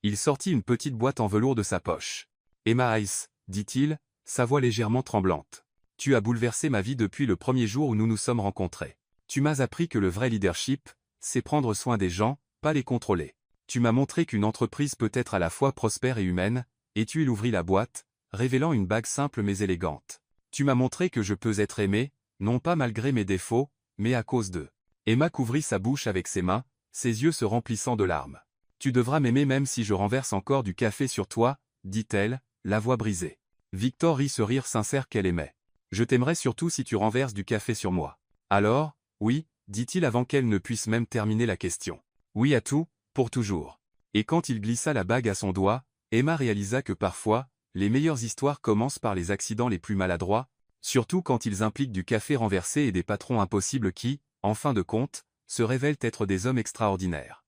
Speaker 1: Il sortit une petite boîte en velours de sa poche. Emma Ice, dit-il, sa voix légèrement tremblante. Tu as bouleversé ma vie depuis le premier jour où nous nous sommes rencontrés. Tu m'as appris que le vrai leadership, c'est prendre soin des gens, pas les contrôler. Tu m'as montré qu'une entreprise peut être à la fois prospère et humaine, et tu ouvris la boîte, révélant une bague simple mais élégante. Tu m'as montré que je peux être aimé, non pas malgré mes défauts, mais à cause d'eux. Emma couvrit sa bouche avec ses mains, ses yeux se remplissant de larmes. Tu devras m'aimer même si je renverse encore du café sur toi, dit-elle, la voix brisée. Victor rit ce rire sincère qu'elle aimait. Je t'aimerais surtout si tu renverses du café sur moi. Alors, oui, dit-il avant qu'elle ne puisse même terminer la question. Oui à tout, pour toujours. Et quand il glissa la bague à son doigt, Emma réalisa que parfois, les meilleures histoires commencent par les accidents les plus maladroits, surtout quand ils impliquent du café renversé et des patrons impossibles qui, en fin de compte, se révèlent être des hommes extraordinaires.